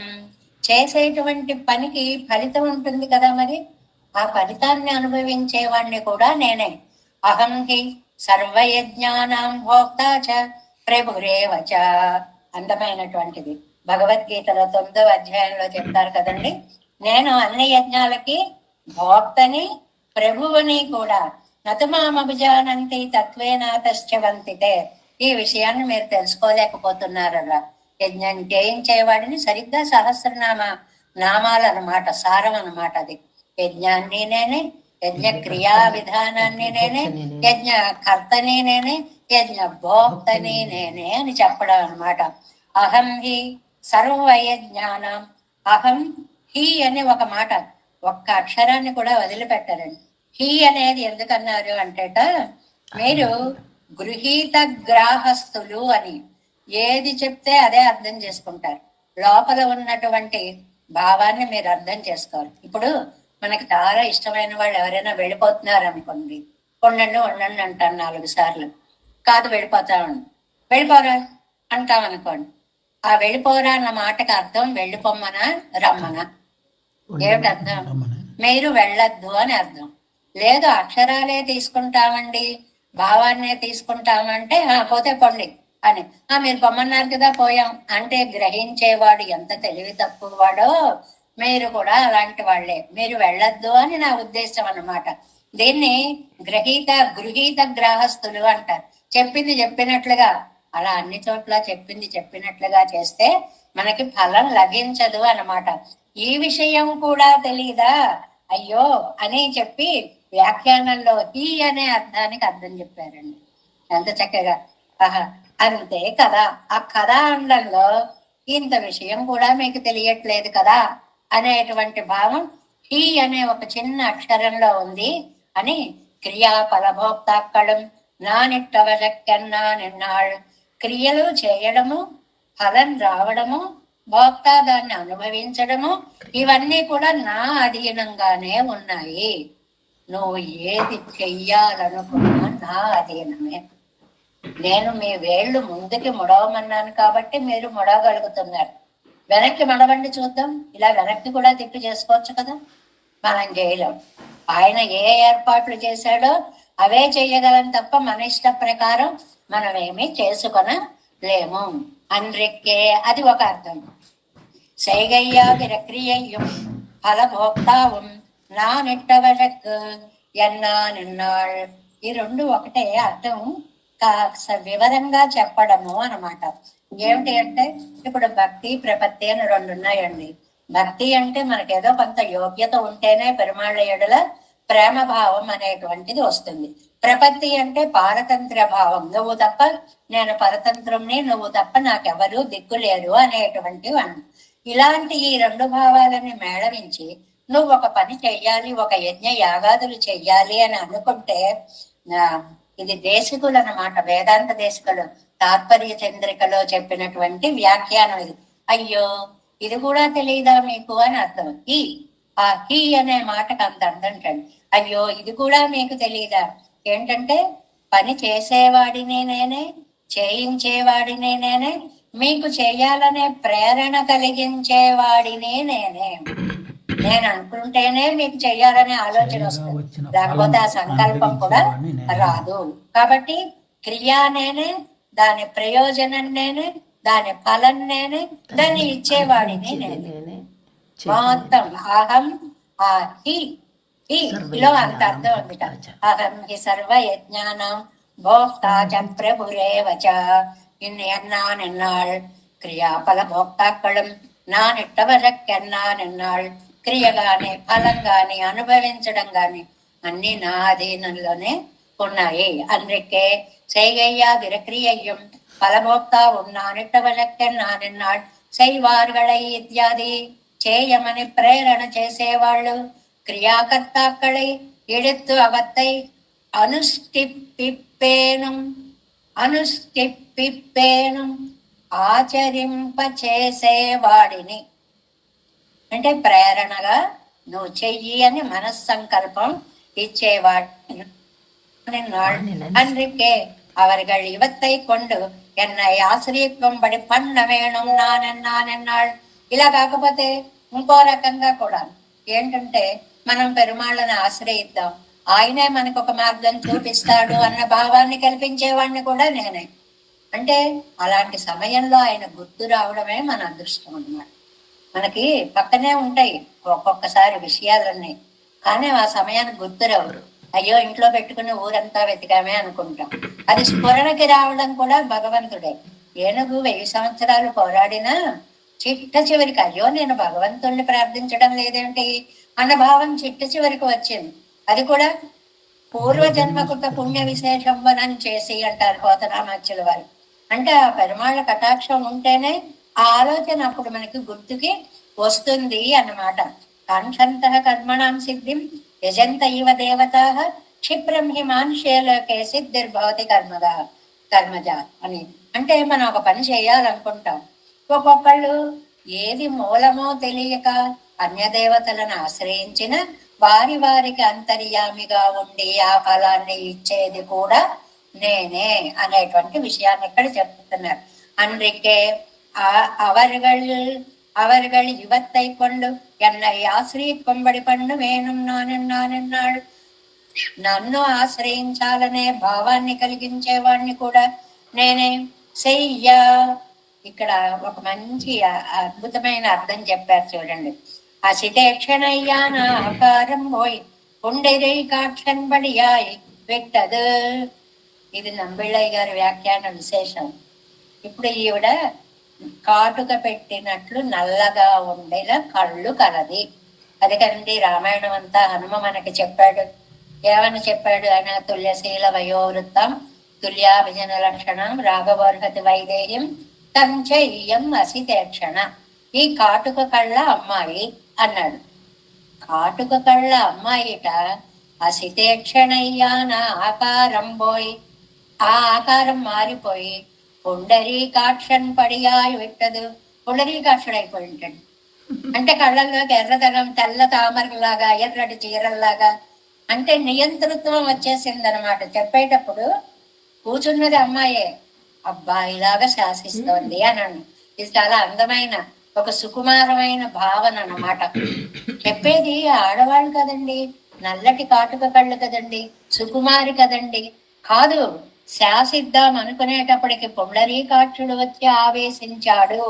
చేసేటువంటి పనికి ఫలితం ఉంటుంది కదా, మరి ఆ ఫలితాన్ని అనుభవించేవాడిని కూడా నేనే. అహం హి సర్వయజ్ఞానాం భోక్తా చ ప్రభురేవచ. అందమైనటువంటిది భగవద్గీతలో 9వ అధ్యాయంలో చెప్తారు కదండి. నేను అన్ని యజ్ఞాలకి భోక్తని, ప్రభువుని కూడా. నతుమామభిజానంతి తత్వేనాతశ్చవంతితే. ఈ విషయాన్ని మీరు తెలుసుకోలేకపోతున్నారలా. యజ్ఞం చేయించేవాడిని సరిగ్గా సహస్రనామ నామాలు అనమాట, సారం అనమాట. అది యజ్ఞాన్ని నేనే, యజ్ఞ క్రియా విధానాన్ని నేనే, యజ్ఞ కర్తని నేనే, యజ్ఞ భోక్తని నేనే అని చెప్పడం అనమాట. అహం హి సర్వయజ్ఞానం. అహం హి అనే ఒక మాట, ఒక్క అక్షరాన్ని కూడా వదిలిపెట్టారండి. హి అనేది ఎందుకన్నారు అంటేట, మీరు గృహీత గ్రాహస్థులు అని ఏది చెప్తే అదే అర్థం చేసుకుంటారు. లోపల ఉన్నటువంటి భావాన్ని మీరు అర్థం చేసుకోరు. ఇప్పుడు మనకి చాలా ఇష్టమైన వాళ్ళు ఎవరైనా వెళ్ళిపోతున్నారు అనుకోండి, ఉండండి ఉండండి అంటాను 4 సార్లు. కాదు వెళ్ళిపోతామండి, వెళ్ళిపోరా అంటాం అనుకోండి. ఆ వెళ్ళిపోరా అన్న మాటకి అర్థం వెళ్ళిపోమ్మనా రమ్మనా? ఏమిటి అర్థం? మీరు వెళ్ళొద్దు అని అర్థం. లేదు అక్షరాలే తీసుకుంటామండి, భావాన్నే తీసుకుంటామంటే పోతే పొండి అని. మీరు పొమ్మన్నారు కదా పోయాం అంటే గ్రహించేవాడు ఎంత తెలివి తక్కువ వాడో మీరు కూడా అలాంటి వాళ్లే. మీరు వెళ్ళొద్దు అని నా ఉద్దేశం అన్నమాట. దీన్ని గృహీత గ్రాహస్థులు అంటారు. చెప్పింది చెప్పినట్లుగా, అలా అన్ని చోట్ల చెప్పింది చెప్పినట్లుగా చేస్తే మనకి ఫలం లభించదు అన్నమాట. ఈ విషయం కూడా తెలీదా అయ్యో అని చెప్పి వ్యాఖ్యానంలో ఈ అనే అర్థానికి అర్థం చెప్పారండి. ఎంత చక్కగా. అంతే కదా, ఆ కథ అండంలో ఇంత విషయం కూడా మీకు తెలియట్లేదు కదా అనేటువంటి భావం ఈ అనే ఒక చిన్న అక్షరంలో ఉంది అని. క్రియా ఫలభోక్తాక్కడం నా నిట్టవజక్కన్నా నిన్నాళ్ళు. క్రియలు చేయడము, ఫలం రావడము, భోక్త దాన్ని అనుభవించడము, ఇవన్నీ కూడా నా అధీనంగానే ఉన్నాయి. నువ్వు ఏది చెయ్యాలనుకున్నా నా అధీనమే. నేను మీ వేళ్ళు ముందుకి ముడవమన్నాను కాబట్టి మీరు ముడవగలుగుతున్నారు. వెనక్కి మడవండి చూద్దాం. ఇలా వెనక్కి కూడా తిప్పి చేసుకోవచ్చు కదా, మనం చేయలేం. ఆయన ఏ ఏర్పాట్లు చేశాడో అవే చెయ్యగలం తప్ప మన ఇష్ట ప్రకారం మనమేమి చేసుకొనలేము. అన్రిక్కే అది ఒక అర్థం. செய்கையா கிரக்ரியையும் ఫలభోక్తావం నా నిట్టవరకు ఎన్నా నిన్నాள். ఈ 2 ఒకటే అర్థం, వివరంగా చెప్పడము అన్నమాట. ఏమిటి అంటే ఇప్పుడు భక్తి ప్రపత్తి అని 2 ఉన్నాయండి. భక్తి అంటే మనకేదో కొంత యోగ్యత ఉంటేనే పెరుమాళ్ళ ఎడల ప్రేమ భావం అనేటువంటిది వస్తుంది. ప్రపత్తి అంటే పారతంత్ర భావం, నువ్వు తప్ప నేను పరతంత్రంని, నువ్వు తప్ప నాకెవరు దిక్కులేరు అనేటువంటి వాణ్ణి. ఇలాంటి ఈ 2 భావాలని మేళవించి నువ్వు ఒక పని చెయ్యాలి, ఒక యజ్ఞ యాగాదులు చెయ్యాలి అని అనుకుంటే, ఇది దేశికులు అన్నమాట. వేదాంత దేశికులు తాత్పర్య చంద్రికలో చెప్పినటువంటి వ్యాఖ్యానం ఇది. అయ్యో ఇది కూడా తెలియదా మీకు అని అర్థం. ఆ హీ అనే మాటకు అంత అర్థం కండి. అయ్యో ఇది కూడా మీకు తెలియదా? ఏంటంటే పని చేసేవాడిని నేనే, చేయించేవాడిని నేనే, మీకు చేయాలనే ప్రేరణ కలిగించేవాడిని నేనే. నేను అనుకుంటేనే మీకు చెయ్యాలనే ఆలోచన వస్తుంది, లేకపోతే ఆ సంకల్పం కూడా రాదు. కాబట్టి క్రియ నేనే, దాని ప్రయోజనం నేనే, దాని ఫలం నేనే, దాన్ని ఇచ్చేవాడిని నేనే. మొత్తం అహం హి లో అంత అర్థం ఉంది. అహం హి సర్వ యజ్ఞానం భోక్తా చ ప్రభురేవచ. ఎన్నాள் క్రియాఫల భోక్తాక్കളും நான் ఇట్టవరకెన్నానెన్నాள் క్రియగాని ఫలం గాని అనుభవించడం గాని అన్ని నా అధీనంలోనే ఉన్నాయి. అందుకే செய்கையாகிற கிரியையும் பலபோக்தாவும் నానిట్ట వలక్కెన్నానెన్నాள் செய்வார்களை ఇత్యాది. చేయమని ప్రేరణ చేసేవాళ్ళు క్రియాకర్తాక్களை எடுத்து அவத்தை అనుష్ఠిప్పిప్పేను ఆచరింపచేసేవాడిని. అంటే ప్రేరణగా నువ్వు చెయ్యి అని మనస్సంకల్పం ఇచ్చేవాడిని. అందుకే அவர்கள் இவத்தை கொண்டு என்னை ఆశ్రయింపబడి పన్న వేణం నానెన్నానెన్నాళ్ళు. ఇలా కాకపోతే ఇంకో రకంగా కూడా ఏంటంటే, మనం పెరుమాళ్ళని ఆశ్రయిద్దాం, ఆయనే మనకు ఒక మార్గం చూపిస్తాడు అన్న భావాన్ని కల్పించేవాడిని కూడా నేనే. అంటే అలాంటి సమయంలో ఆయన గుర్తు రావడమే మన అదృష్టం అన్నమాట. మనకి పక్కనే ఉంటాయి ఒక్కొక్కసారి విషయాలన్నీ, కానీ ఆ సమయానికి గుర్తురావు. అయ్యో ఇంట్లో పెట్టుకుని ఊరంతా వెతికామే అనుకుంటాం. అది స్ఫురణకి రావడం కూడా భగవంతుడే. ఏనుగు 1000 సంవత్సరాలు పోరాడినా చిట్ట చివరికి అయ్యో నేను భగవంతుణ్ణి ప్రార్థించడం లేదేంటి అన్న భావం చిట్ట చివరికి వచ్చింది. అది కూడా పూర్వజన్మకృత పుణ్య విశేషంబనం చేసి అంటారు పోతనామాచ్యుల వారు. అంటే ఆ పెరుమాళ్ళ కటాక్షం ఉంటేనే ఆ ఆలోచన అప్పుడు మనకి గుర్తుకి వస్తుంది అన్నమాట. కాంక్షంత కర్మణాం సిద్ధిం యజంత ఇవ దేవతా క్షిప్రం హి మానుషేలోకే సిద్ధిర్భవతి కర్మజ అని. అంటే మనం ఒక పని చేయాలనుకుంటాం, ఒక్కొక్కళ్ళు ఏది మూలమో తెలియక అన్యదేవతలను ఆశ్రయించిన వారి వారికి అంతర్యామిగా ఉండి ఆ ఫలాన్ని ఇచ్చేది కూడా నేనే అనేటువంటి విషయాన్ని ఇక్కడ చెప్తున్నారు. అందుకే அவர்கள் இவத்தை கொண்டு என்னை ఆశ్రయింపబడి పండు వేణం నానెన్నాడు. నన్ను ఆశ్రయించాలనే భావాన్ని కలిగించేవాడిని కూడా నేనే. చెయ్యా ఇక్కడ ఒక మంచి అద్భుతమైన అర్థం చెప్పారు చూడండి. అసితేక్షణయ్యాన ఆకారం పోయి పుండెరై కాక్షన్ బడియాయి పెట్టదు. ఇది నంబిళ్ళయ్య గారి వ్యాఖ్యాన విశేషం. ఇప్పుడు ఈవిడ కాటుక పెట్టినట్లు నల్లగా ఉండేలా కళ్ళు కలది. అది కండి రామాయణం అంతా హనుమ మనకి చెప్పాడు. ఏమని చెప్పాడు ఆయన? తుల్యశీల వయోవృత్తం తుల్యాభిజన లక్షణం రాఘవర్హతి వైదేహ్యం తంచయ్యం అసితేక్షణ. ఈ కాటుక కళ్ళ అమ్మాయి అన్నాడు. కాటుక కళ్ళ అమ్మాయిట అసితేక్షణయ్యాన ఆకారం పోయి, ఆ ఆకారం మారిపోయి పుండరీకాక్షన్ పడియాయి విట్టదు. పుండరీకాక్షుడైపోయి ఉంటాడు. అంటే కళ్ళల్లోకి ఎర్రదనం, తెల్ల తామరలాగా, ఎర్రటి చీరల్లాగా, అంటే నియంతృత్వం వచ్చేసింది అనమాట. చెప్పేటప్పుడు కూర్చున్నది అమ్మాయే అబ్బాయిలాగా శాసిస్తోంది అన్నాను. ఇది చాలా అందమైన ఒక సుకుమారమైన భావన అన్నమాట. చెప్పేది ఆడవాళ్ళు కదండి, నల్లటి కాటుక కళ్ళు కదండి, సుకుమారి కదండి. కాదు, శాసిద్దాం అనుకునేటప్పటికి పుండరీకాక్షుడు వచ్చి ఆవేశించాడు.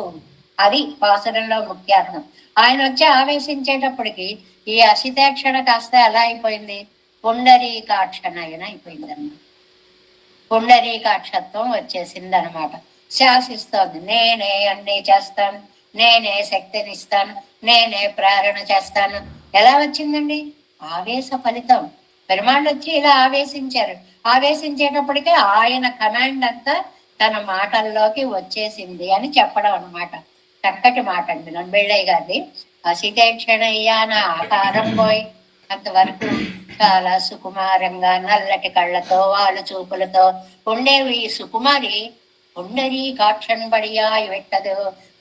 అది పాసురంలో ముఖ్యార్థం. ఆయన వచ్చి ఆవేశించేటప్పటికి ఈ అసితేక్షణ కాస్త ఎలా అయిపోయింది? పుండరీకాక్షణ అయిపోయింది అన్నమాట. పుండరీకాక్షత్వం వచ్చేసింది అనమాట. శాసిస్తోంది. నేనే అన్నీ చేస్తాను, నేనే శక్తినిస్తాను, నేనే ప్రేరణ చేస్తాను. ఎలా వచ్చిందండి? ఆవేశ ఫలితం. పెరుమాళ్ళు వచ్చి ఇలా ఆవేశించారు. ఆవేశించేటప్పటికే ఆయన కమాండ్ అంతా తన మాటల్లోకి వచ్చేసింది అని చెప్పడం అనమాట. చక్కటి మాట అండి నంబిళ్ళయ్య గారిది. అసితేక్షణయ్యాన ఆకారం పోయి అంతవరకు చాలా సుకుమారంగా నల్లటి కళ్ళతో వాళ్ళు చూపులతో ఉండేవి ఈ సుకుమారి పుండరీకాక్షన్ బడియాయి పెట్టదు.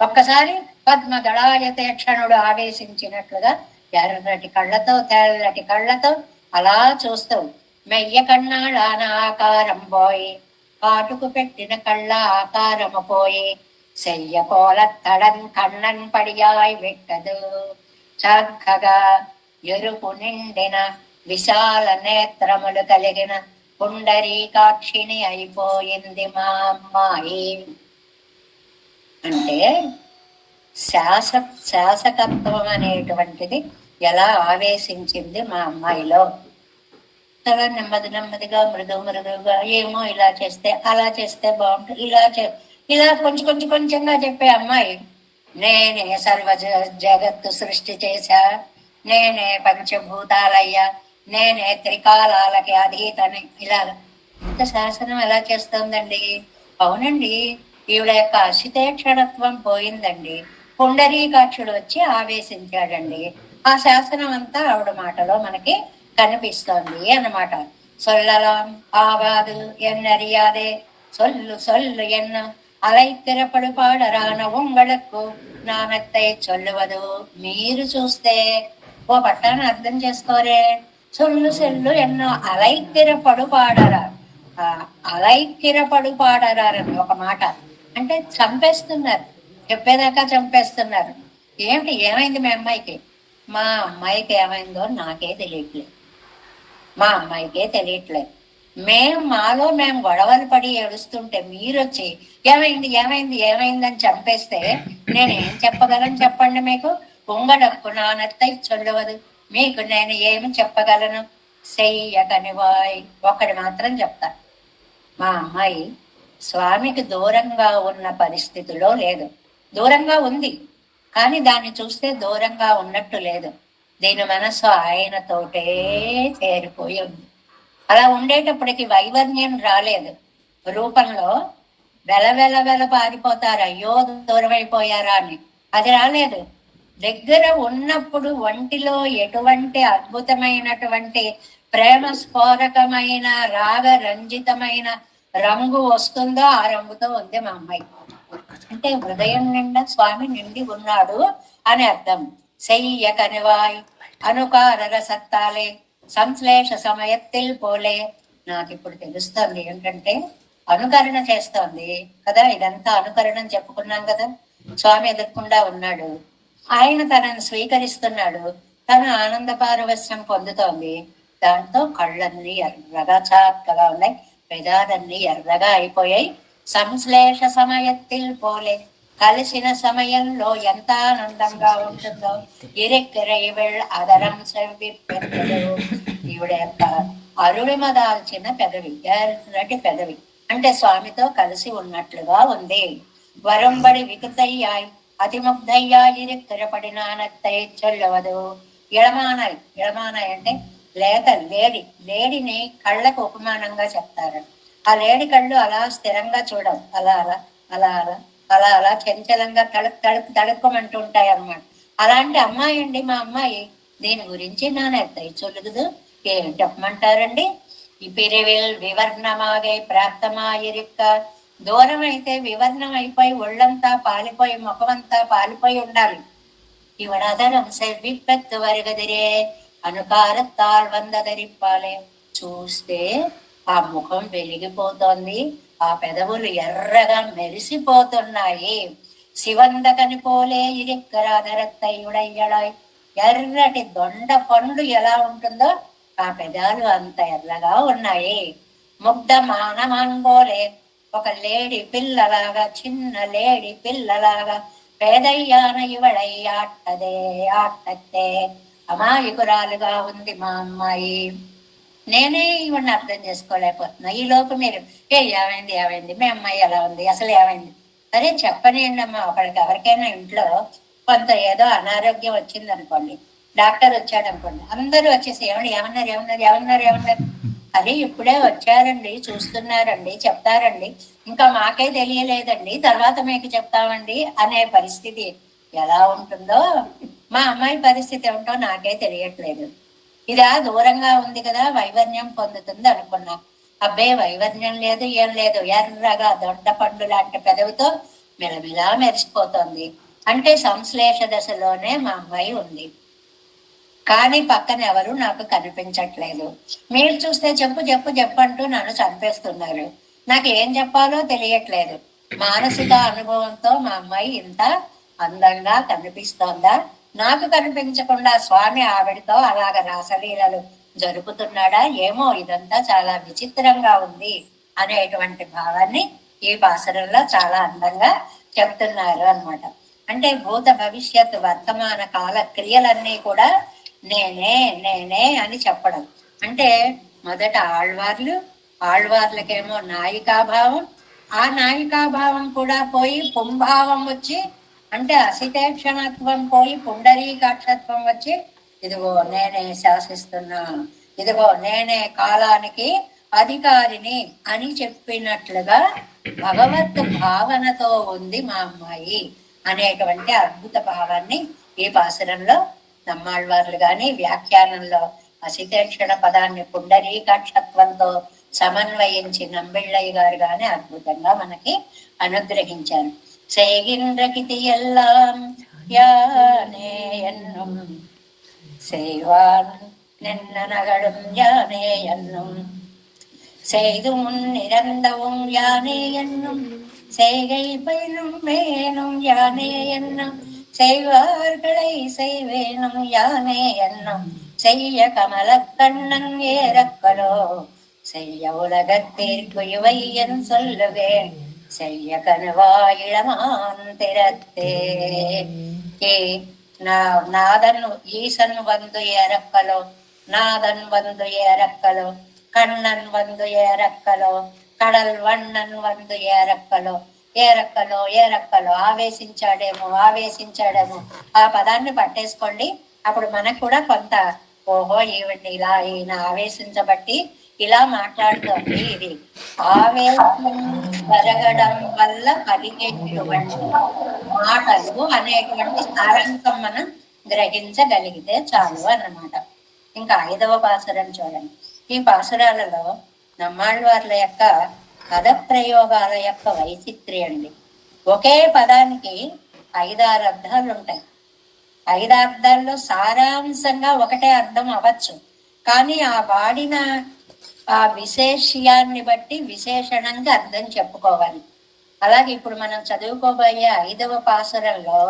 ఒక్కసారి పద్మదళాయతేక్షణుడు ఆవేశించినట్లుగా ఎర్రటి కళ్ళతో తెల్లటి కళ్ళతో అలా చూస్తూ మెయ్య కన్నాళాన ఆకారం పోయి, కాటుకు పెట్టిన కళ్ళ ఆకారము పోయి, చెయ్య కోల తడన్ కన్నన్ పడియాయి పెట్టదు. చక్కగా ఎరుపు నిండిన విశాల నేత్రములు కలిగిన పుండరీకాక్షిణి అయిపోయింది మా అమ్మాయి. అంటే శాసకత్వం అనేటువంటిది ఎలా ఆవేశించింది మా అమ్మాయిలో. చాలా నెమ్మదిగా మృదువుగా ఏమో ఇలా చేస్తే అలా చేస్తే బాగుంటుంది, ఇలా కొంచెంగా చెప్పే అమ్మాయి నేనే సర్వ జగత్తు సృష్టి చేశా, నేనే పంచభూతాలయ్యా, నేనే త్రికాలాలకి అధీతని, ఇలా ఇంత శాసనం ఎలా చేస్తుందండి? అవునండి, ఈవిడ యొక్క అశితేక్షణత్వం పోయిందండి. పుండరీకాక్షుడు వచ్చి ఆవేశించాడండి. ఆ శాసనం అంతా ఆవిడ మాటలో మనకి కనిపిస్తోంది అన్నమాట. சொல்லலாம் ஆகாது என்னறியாதே சொல்லு சொல்லு என்ன అలైతిరపడు పాడరాన ఉంగళకు నానత్తై చొల్లువదు. మీరు చూస్తే ఓ పట్టాన్ని అర్థం చేసుకోరే. సొల్లు సెల్లు ఎన్నో అలైతిరపడు పాడరా, అలైకిరపడు పాడరారని ఒక మాట అంటే చంపేస్తున్నారు, చెప్పేదాకా చంపేస్తున్నారు. ఏమైంది మా అమ్మాయికి? మా అమ్మాయికి ఏమైందో నాకే తెలియట్లేదు, మా అమ్మాయికే తెలియట్లేదు. మాలో మేము గొడవలు పడి ఏడుస్తుంటే మీరొచ్చి ఏమైందని చంపేస్తే నేనేం చెప్పగలను చెప్పండి? మీకు ఉంగడక్కు నానత్తై చొల్లవదు, మీకు నేను ఏమి చెప్పగలను? చెయ్యకని వాయ్ ఒకటి మాత్రం చెప్తా, మా అమ్మాయి స్వామికి దూరంగా ఉన్న పరిస్థితిలో లేదు. దూరంగా ఉంది, కానీ దాన్ని చూస్తే దూరంగా ఉన్నట్టు లేదు. దీని మనసు ఆయనతోటే చేరిపోయి ఉంది. అలా ఉండేటప్పటికి వైవర్ణ్యం రాలేదు. రూపంలో వెల పారిపోతారు, అయ్యో దూరమైపోయారా అని, అది రాలేదు. దగ్గర ఉన్నప్పుడు ఒంటిలో ఎటువంటి అద్భుతమైనటువంటి ప్రేమ స్ఫోరకమైన రాగ రంజితమైన రంగు వస్తుందో ఆ రంగుతో ఉంది మా అమ్మాయి. అంటే హృదయం నిండా స్వామి నిండి ఉన్నాడు అని అర్థం. చెయ్య కనివాయ్ అనుకార సత్తాలే సంశ్లేష సమయత్తిల్ పోలే. నాకు ఇప్పుడు తెలుస్తోంది ఏంటంటే అనుకరణ చేస్తోంది కదా, ఇదంతా అనుకరణం చెప్పుకున్నాం కదా. స్వామి ఎదుర్కొండా ఉన్నాడు, ఆయన తనను స్వీకరిస్తున్నాడు, తను ఆనంద పారవశ్యం పొందుతోంది. దాంతో కళ్ళన్నీ ఎర్రగా చక్కగా ఉన్నాయి, పెదాలన్నీ ఎర్రగా అయిపోయాయి. సంశ్లేష సమయత్తిల్ పోలే, కలిసిన సమయంలో ఎంత ఆనందంగా ఉంటుందో. ఇరెక్కిరైవెళ్ అదరం సెవ్విప్పెత్తదు. ఈవిడ యొక్క అరుడిమ దాల్చిన పెదవి, ఎర్రటి పెదవి అంటే స్వామితో కలిసి ఉన్నట్లుగా ఉంది. వరంబడి వికృతయ్యాయి అతిముగ్ధయ్యాయి ఇరెక్కిరపడినానత్తై చొల్లవదు. ఇళమానాయి అంటే లేడిని కళ్ళకు ఉపమానంగా చెప్తారు. ఆ లేడి కళ్ళు అలా స్థిరంగా చూడవు, అలా చంచలంగా తడుక్కుమంటూ ఉంటాయి అన్నమాట. అలాంటి అమ్మాయి అండి మా అమ్మాయి. దీని గురించి నానెత్తాయి చొలుగుదు ఏం చెప్పమంటారండి? ఈ పిరివిల్ వివర్ణమాగే ప్రాప్తమాయిరిక్క, దూరం అయితే వివర్ణం అయిపోయి ఒళ్ళంతా పాలిపోయి ముఖమంతా పాలిపోయి ఉండాలి. ఇవడదరం సెవ్విప్పెత్తు వరగదిరే అనుకారత్తాల్ వందదరిప్పాలే. చూస్తే ఆ ముఖం వెలిగిపోతోంది, ఆ పెదవులు ఎర్రగా మెరిసిపోతున్నాయి. శివందకని పోలే ఇరిక్కరాధరత్తయుడయ్యడాయ్. ఎర్రటి దొండ పండు ఎలా ఉంటుందో ఆ పెదాలు అంత ఎర్రగా ఉన్నాయి. ముగ్ధ మానమాన్బోలే, ఒక లేడి పిల్లలాగా, చిన్న లేడి పిల్లలాగా పేదయ్యాన ఇవడై ఆట్టతే అమాయకురాలుగా ఉంది మా అమ్మాయి. నేనే ఇవన్నీ అర్థం చేసుకోలేకపోతున్నా. ఈ లోపు మీరు ఏమైంది మీ అమ్మాయి ఎలా ఉంది, అసలు ఏమైంది? అరే చెప్పనియండి అమ్మా. అక్కడికి ఎవరికైనా ఇంట్లో కొంత ఏదో అనారోగ్యం వచ్చింది అనుకోండి, డాక్టర్ వచ్చాడు అనుకోండి, అందరూ వచ్చేసి ఏమన్నారు అరే ఇప్పుడే వచ్చారండి, చూస్తున్నారండి, చెప్తారండి, ఇంకా మాకే తెలియలేదండి, తర్వాత మీకు చెప్తామండి అనే పరిస్థితి ఎలా ఉంటుందో మా అమ్మాయి పరిస్థితి ఏమిటో నాకే తెలియట్లేదు. ఇదా దూరంగా ఉంది కదా వైవర్ణ్యం పొందుతుంది అనుకున్నా. అబ్బే వైవర్ణ్యం లేదు, ఏం లేదు, ఎర్రగా దొడ్డ పండు లాంటి పెదవితో మెలమెలా మెరిసిపోతుంది. అంటే సంశ్లేష దశలోనే మా అమ్మాయి ఉంది, కానీ పక్కన ఎవరు నాకు కనిపించట్లేదు. మీరు చూస్తే చెప్పు అంటూ నన్ను చంపేస్తున్నారు. నాకు ఏం చెప్పాలో తెలియట్లేదు. మానసిక అనుభవంతో మా అమ్మాయి ఇంత అందంగా కనిపిస్తోందా నాకు కనిపించకుండా స్వామి ఆవిడతో అలాగ రాసలీలలు జరుపుతున్నాడా ఏమో, ఇదంతా చాలా విచిత్రంగా ఉంది అనేటువంటి భావాన్ని ఈ పాసరంలో చాలా అందంగా చెప్తున్నారు అన్నమాట. అంటే భూత భవిష్యత్ వర్తమాన కాల క్రియలన్నీ కూడా నేనే నేనే అని చెప్పడం. అంటే మొదట ఆళ్వార్లకేమో నాయికాభావం, ఆ నాయికాభావం కూడా పోయి పుంభావం వచ్చి, అంటే అసితేక్షణత్వం పోయి పుండరీకాక్షత్వం వచ్చి, ఇదిగో నేనే శాసిస్తున్నా, ఇదిగో నేనే కాలానికి అధికారిని అని చెప్పినట్లుగా భగవత్ భావనతో ఉంది మా అమ్మాయి అనేటువంటి అద్భుత భావాన్ని ఈ పాసురంలో నమ్మాళ్వార్లు గాని వ్యాఖ్యానంలో అసితేక్షణ పదాన్ని పుండరీకాక్షత్వంతో సమన్వయించి నంబిళ్ళయ్య గారు గాని అద్భుతంగా మనకి అనుగ్రహించారు. செய்கின்றகிதி எல்லாம் யானே என்னும் செய்வான் நின்ன நகழும் யானே என்னும் செய்து முன் இறந்தவும் யானே என்னும் செய்கை பயிலும் வேணும் யானே என்னும் செய்வார்களை செய்வேனும் யானே என்னும் செய்ய கமல கண்ணன் ஏறக்கலோ செய்ய உலகத்திற்கு இவை என் சொல்லுவேன் செய்ய கனுவாயிளமான் திறத்தே. నాదను ఈశను వందు ఏరక్కలో, నాదన్ వందు ఏరక్కలో, కണ്ണన్ వందు ఏరక్కలో, కడల్ వಣ್ಣన్ వందు ఏరక్కలో, ఏరక్కలో ఏరక్కలో ఆవేశించాడేమో ఆ పదాన్ని పట్టేసుకోండి. అప్పుడు మనకు కూడా కొంత ఓహో ఇలా ఈయన ఆవేశించబట్టి ఇలా మాట్లాడుతోంది, ఇది ఆవేశం జరగడం వల్ల కలిగేటువంటి మాటలు అనేటువంటి సారాంశం మనం గ్రహించగలిగితే చాలు అన్నమాట. ఇంకా 5వ పాసురం చూడండి. ఈ పాసురాలలో నమ్మాళ్వార్ల యొక్క పద ప్రయోగాల యొక్క వైచిత్ర్యం అండి. ఒకే పదానికి 5-6 అర్థాలు ఉంటాయి. 5 అర్థాల్లో సారాంశంగా ఒకటే అర్థం అవ్వచ్చు, కానీ ఆ వాడిన ఆ విశేష్యాన్ని బట్టి విశేషణంగా అర్థం చెప్పుకోవాలి. అలాగే ఇప్పుడు మనం చదువుకోబోయే 5వ పాసురంలో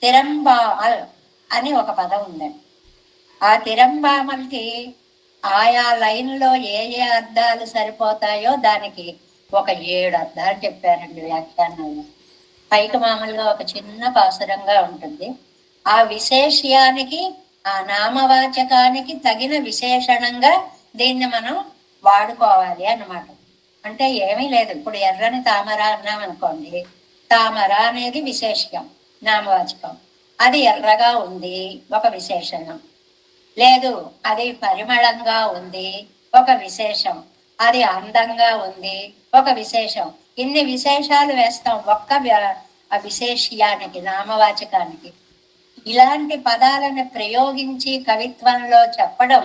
తిరంబామల్ అని ఒక పదం ఉందండి. ఆ తిరంబామల్కి ఆయా లైన్లో ఏ అర్థాలు సరిపోతాయో దానికి ఒక 7 అర్థాలు చెప్పారండి వ్యాఖ్యానంలో. పైకి మామూలుగా ఒక చిన్న పాసురంగా ఉంటుంది. ఆ విశేష్యానికి ఆ నామవాచకానికి తగిన విశేషణంగా దీన్ని మనం వాడుకోవాలి అన్నమాట. అంటే ఏమీ లేదు, ఇప్పుడు ఎర్రని తామర అన్నాం అనుకోండి, తామర అనేది విశేషం నామవాచకం, అది ఎర్రగా ఉంది ఒక విశేషణం. లేదు అది పరిమళంగా ఉంది ఒక విశేషం, అది అందంగా ఉంది ఒక విశేషం. ఇన్ని విశేషాలు వేస్తాం ఒక్క విశేష్యానికి నామవాచకానికి. ఇలాంటి పదాలను ప్రయోగించి కవిత్వంలో చెప్పడం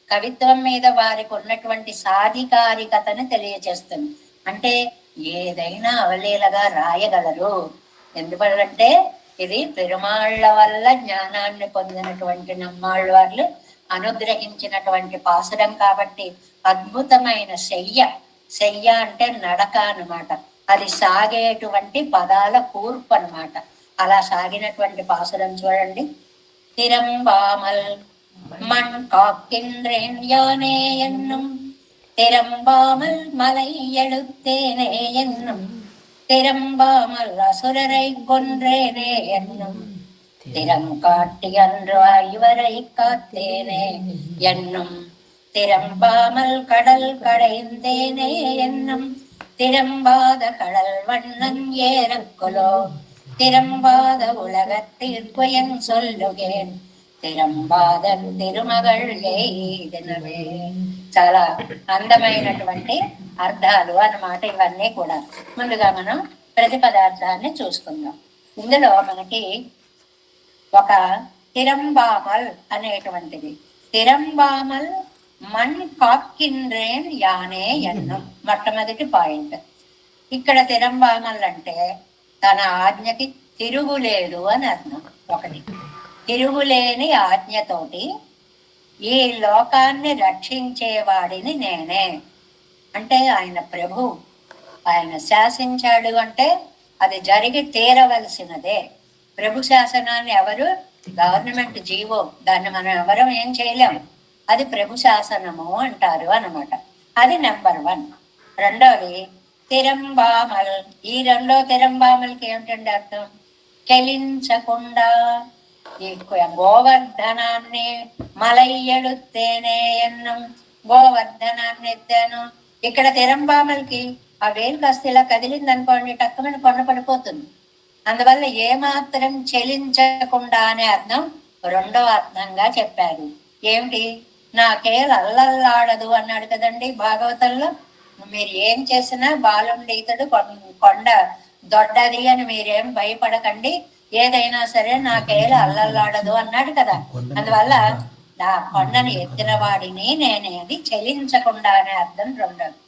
కవిత్వం మీద వారికి ఉన్నటువంటి సాధికారికతను తెలియజేస్తుంది. అంటే ఏదైనా అవలీలగా రాయగలరు. ఎందుకంటే ఇది పెరుమాళ్ల వల్ల జ్ఞానాన్ని పొందినటువంటి నమ్మాళ్వార్లు అనుగ్రహించినటువంటి పాసురం కాబట్టి అద్భుతమైన శయ్య అంటే నడక అన్నమాట. అది సాగేటువంటి పదాల కూర్పు అన్నమాట. అలా సాగినటువంటి పాసురం చూడండి. తిరంబామల్ மண் காக்கின்றேன் யானே என்னும் திறம்பாமல் மலை எழுத்தேனே என்னும் திறம்பாமல் அசுரரை கொன்றேனே என்னும் திறங்காட்டி அன்று இவரை காத்தேனே என்னும் திறம்பாமல் கடல் கடைந்தேனே என்னும் திறம்பாத கடல் வண்ணன் ஏறக்குலோ திறம்பாத உலகத்திற்கு என் சொல்லுகேன் తిరంబాదన్ తిరుమగళ్ ఎయిదెనవే. చాలా అందమైనటువంటి అర్థాలు అన్నమాట ఇవన్నీ కూడా. ముందుగా మనం ప్రతి పదార్థాన్ని చూసుకుందాం. ఇందులో మనకి ఒక తిరంబామల్ అనేటువంటిది. తిరంబామల్ మణ్ కాక్కిండ్రేన్ యానే ఎన్నం మొట్టమొదటి పాయింట్. ఇక్కడ తిరంబామల్ అంటే తన ఆజ్ఞకి తిరుగులేదు అని అర్థం. ఒకటి, తిరుగులేని ఆజ్ఞతోటి ఈ లోకాన్ని రక్షించేవాడిని నేనే. అంటే ఆయన ప్రభు, ఆయన శాసించాడు అంటే అది జరిగి తీరవలసినదే. ప్రభు శాసనాన్ని ఎవరు, గవర్నమెంట్ జీవో, దాన్ని మనం ఎవరం ఏం చేయలేము, అది ప్రభు శాసనము అంటారు అన్నమాట. అది నెంబర్ 1. రెండోది తిరంబామల్. ఈ రెండో తిరంబామల్కి ఏమిటండి అర్థం? చెలించకుండా. ఈ గోవర్ధనాన్ని మలయ్యడుతేనే ఎన్నం, గోవర్ధనాన్ని ఎత్తాను. ఇక్కడ తిరంబామల్కి ఆ వేలు కాస్త ఇలా కదిలింది అనుకోండి, టక్కుమని కొండ పడిపోతుంది. అందువల్ల ఏమాత్రం చెలించకుండా అనే అర్థం రెండో అర్థంగా చెప్పారు. ఏమిటి? నాకేలు అల్లల్లాడదు అన్నాడు కదండి భాగవతంలో. మీరు ఏం చేసినా బాలుండి ఇతడు కొండ దొడ్డది అని మీరేం భయపడకండి, ఏదైనా సరే నాకేలు అల్లల్లాడదు అన్నాడు కదా. అందువల్ల నా కొండని ఎత్తిన వాడిని నేనేది చెలించకుండా అనే అర్థం రెండోది.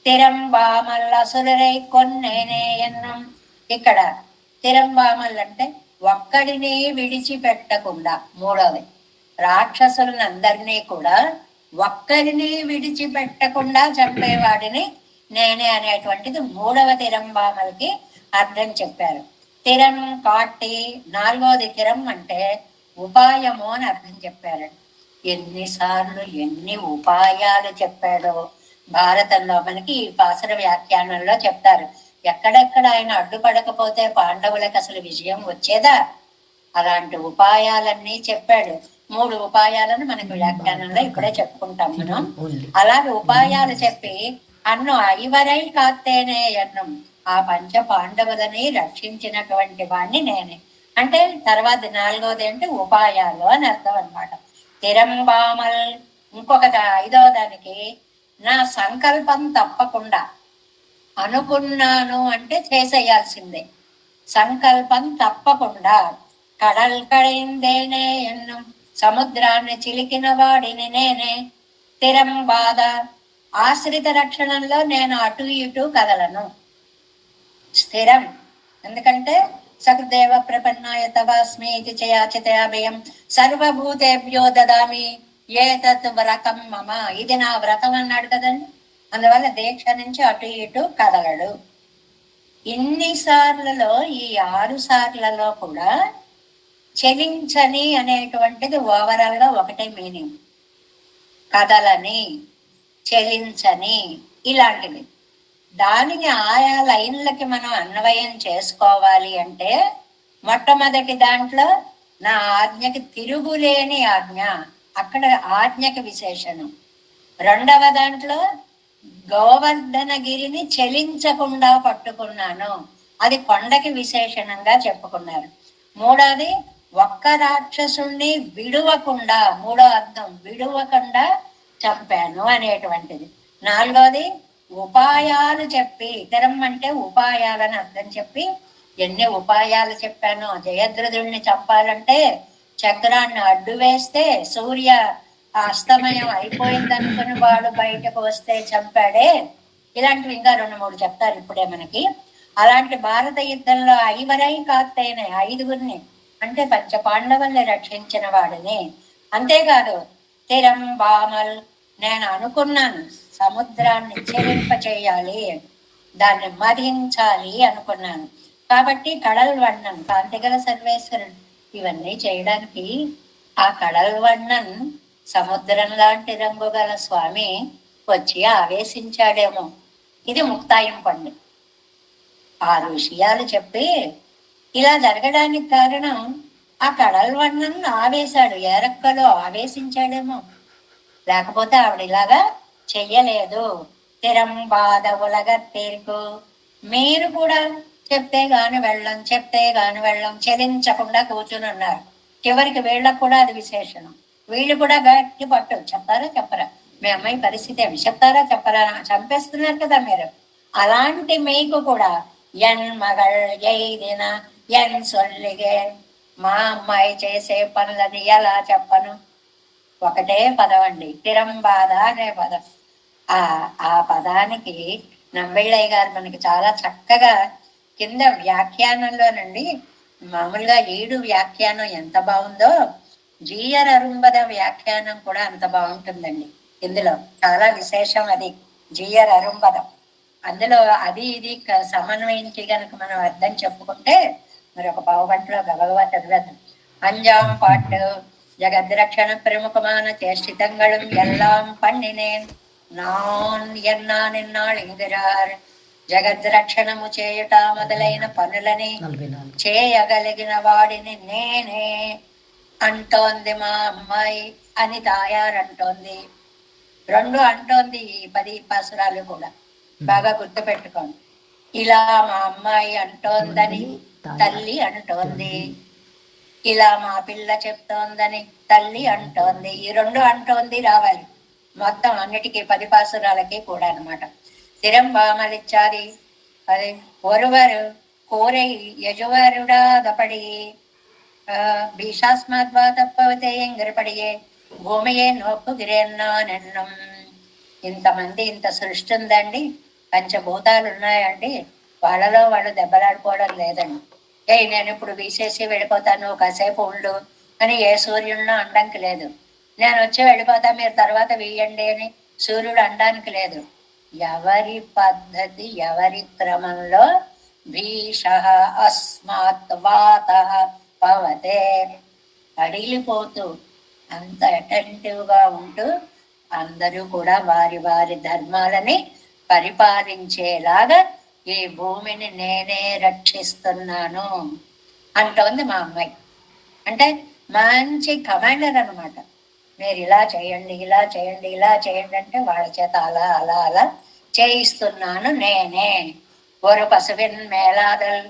తిరంబామల్లసురై కొన్నేనే ఎన్నం. ఇక్కడ తిరంబామల్ అంటే ఒక్కడిని విడిచిపెట్టకుండా. మూడవది రాక్షసులందరినీ కూడా ఒక్కరిని విడిచిపెట్టకుండా చంపేవాడిని నేనే అనేటువంటిది మూడవ తిరంబామల్కి అర్థం చెప్పారు. తిరం కాటి. నాలుగవది తిరం అంటే ఉపాయము అని అర్థం చెప్పారు. ఎన్నిసార్లు ఎన్ని ఉపాయాలు చెప్పాడో భారతంలో మనకి ఈ పాసర వ్యాఖ్యానంలో చెప్తారు. ఎక్కడెక్కడ ఆయన అడ్డుపడకపోతే పాండవులకు అసలు విజయం వచ్చేదా? అలాంటి ఉపాయాలన్నీ చెప్పాడు. 3 ఉపాయాలను మనకు వ్యాఖ్యానంలో ఇప్పుడే చెప్పుకుంటాం మనం. అలాగే ఉపాయాలు చెప్పి అన్ను ఐవరై కాత్తేనే అన్నం, ఆ పంచ పాండవులని రక్షించినటువంటి వాణ్ణి నేనే అంటే. తర్వాత 4వది అంటే ఉపాయాలు అని అర్థం అనమాట. తిరంబామల్. ఇంకొక 5వ దానికి నా సంకల్పం తప్పకుండా. అనుకున్నాను అంటే చేసేయాల్సిందే. సంకల్పం తప్పకుండా. కడల్ కడైందేనే ఎన్నం, సముద్రాన్ని చిలికిన వాడిని నేనే. తిరం బాధ. ఆశ్రిత రక్షణలో నేను అటు ఇటు కదలను. స్థిరం. ఎందుకంటే సకృదేవ ప్రపన్నాయ తవాస్మి ఇది చయాచితయాభయం సర్వభూతేభ్యో దదామి ఏతత్ వ్రతం మమ. ఇది నా వ్రతం అన్నాడు కదండి. అందువల్ల దీక్ష నుంచి అటు ఇటు కదలడు. ఇన్నిసార్లలో ఈ 6 సార్లలో కూడా చెలించని అనేటువంటిది ఓవరాల్ గా ఒకటే మీనింగ్. కదలని, చెలించని ఇలాంటివి. దానిని ఆయా లైన్లకి మనం అన్వయం చేసుకోవాలి అంటే మొట్టమొదటి దాంట్లో నా ఆజ్ఞకి తిరుగులేని ఆజ్ఞ, అక్కడ ఆజ్ఞకి విశేషణం. రెండవ దాంట్లో గోవర్ధనగిరిని చెలించకుండా పట్టుకున్నాను, అది కొండకి విశేషణంగా చెప్పుకున్నారు. మూడవది ఒక్క రాక్షసుణ్ణి విడువకుండా, మూడో అర్థం విడువకుండా చంపాను అనేటువంటిది. నాలుగవది ఉపాయాలు చెప్పి, ఇతరం అంటే ఉపాయాలని అర్థం చెప్పి ఎన్ని ఉపాయాలు చెప్పాను. జయద్రథుడిని చంపాలంటే చక్రాన్ని అడ్డు వేస్తే సూర్య అస్తమయం అయిపోయిందనుకుని వాడు బయటకు వస్తే చంపాడే. ఇలాంటివి ఇంకా 2-3 చెప్తారు ఇప్పుడే మనకి. అలాంటి భారత యుద్ధంలో ఐవరై కాత్తైన 5గురిని అంటే పంచ పాండవుల్ని రక్షించిన వాడిని. అంతేకాదు తిరం బామల్, నేను అనుకున్నాను సముద్రాన్ని చెరింప చేయాలి, దాన్ని మరించాలి అనుకున్నాను. కాబట్టి కడల్ వర్ణన్, కాంతిగల సర్వేశ్వరుడు ఇవన్నీ చేయడానికి ఆ కడల్ వర్ణన్ సముద్రం లాంటి రంగు గల స్వామి వచ్చి ఆవేశించాడేమో. ఇది ముక్తాయింపండి. 6 విషయాలు చెప్పి ఇలా జరగడానికి కారణం ఆ కడల్ వర్ణన్ ఆవేశాడు, ఏరక్కలో ఆవేశించాడేమో. లేకపోతే ఆవిడ ఇలాగా చెయ్యలేదు. తిరం బాధ ఉలగ తీర్కు. మీరు కూడా చెప్తే గాని వెళ్ళం, చెప్తే గాని వెళ్ళం, చెలించకుండా కూర్చుని ఉన్నారు. చివరికి వీళ్ళకు కూడా అది విశేషణం. వీళ్ళు కూడా గట్టి పట్టు, చెప్తారా చెప్పరా, మీ అమ్మాయి పరిస్థితి ఏమి, చెప్తారా చెప్పరా, చంపేస్తున్నారు కదా మీరు. అలాంటి మీకు కూడా ఎన్ మగళ్ ఎయిదిన ఎన్ సొల్లిగే, మా అమ్మాయి చేసే పనులని ఎలా చెప్పను. ఒకటే పదం అండి, తిరంబాధ అనే పదం. ఆ పదానికి నంబిళ్ళయ్య గారు మనకి చాలా చక్కగా కింద వ్యాఖ్యానంలోనండి, మామూలుగా 7 వ్యాఖ్యానం ఎంత బాగుందో జీయర్ అరుంబద వ్యాఖ్యానం కూడా అంత బాగుంటుందండి. ఇందులో చాలా విశేషం అది జీయర్ అరుంబదం. అందులో అది ఇది సమన్వయించి గనక మనం అర్థం చెప్పుకుంటే మరి ఒక పావు గంటలో గబగబా చదివేద్దాం. అంజాం పాటు జగద్రక్షణ ప్రముఖமான చేష్టితంగళం ఎల్లాం పండినేన్ నాన్ ఎన్నా నిన్నాళిందిరార్ జగద్రక్షణము చేయుట మొదలైన పనులని చేయగలిగిన వాడిని నేనే అంటోంది మా అమ్మాయి అని తాయారంటోంది. రెండు అంటోంది ఈ 10 పాసురాలు కూడా బాగా గుర్తుపెట్టుకోండి. ఇలా మా అమ్మాయి అంటోందని తల్లి అంటోంది, ఇలా మా పిల్ల చెప్తోందని తల్లి అంటోంది. ఈ రెండు అంటోంది రావాలి మొత్తం అన్నిటికీ 10 పాసురాలకి కూడా అనమాట. స్థిరం బామలిచ్చాది అది ఒరువరు కోరై యజువరుడాదపడి భీషాస్మాద్వా తప్పవతే ఎంగిరపడియే భూమియే నోక్కుగిరేన్నానెన్నం. ఇంతమంది ఇంత సృష్టి ఉందండి, పంచభూతాలు ఉన్నాయండి, వాళ్ళలో వాళ్ళు దెబ్బలాడుకోవడం లేదండి. నేను ఇప్పుడు వీసేసి వెళ్ళిపోతాను కాసేపు ఉండు అని ఏ సూర్యుడినో అనడానికి లేదు. నేను వచ్చి వెళ్ళిపోతా మీరు తర్వాత వేయండి అని సూర్యుడు అనడానికి లేదు. ఎవరి పద్ధతి ఎవరి క్రమంలో భీష అస్మాత్ వాత పవతే అడిగిపోతూ అంత అటెంటివ్ గా ఉంటూ అందరూ కూడా వారి వారి ధర్మాలని పరిపాలించేలాగా ఈ భూమిని నేనే రక్షిస్తున్నాను అంటోంది మా అమ్మాయి. అంటే మంచి కమాండర్ అనమాట. మీరు ఇలా చేయండి ఇలా చేయండి ఇలా చేయండి అంటే వాళ్ళ చేత అలా అలా అలా చేయిస్తున్నాను నేనే. ஒரு பசுவின் மேலாதல்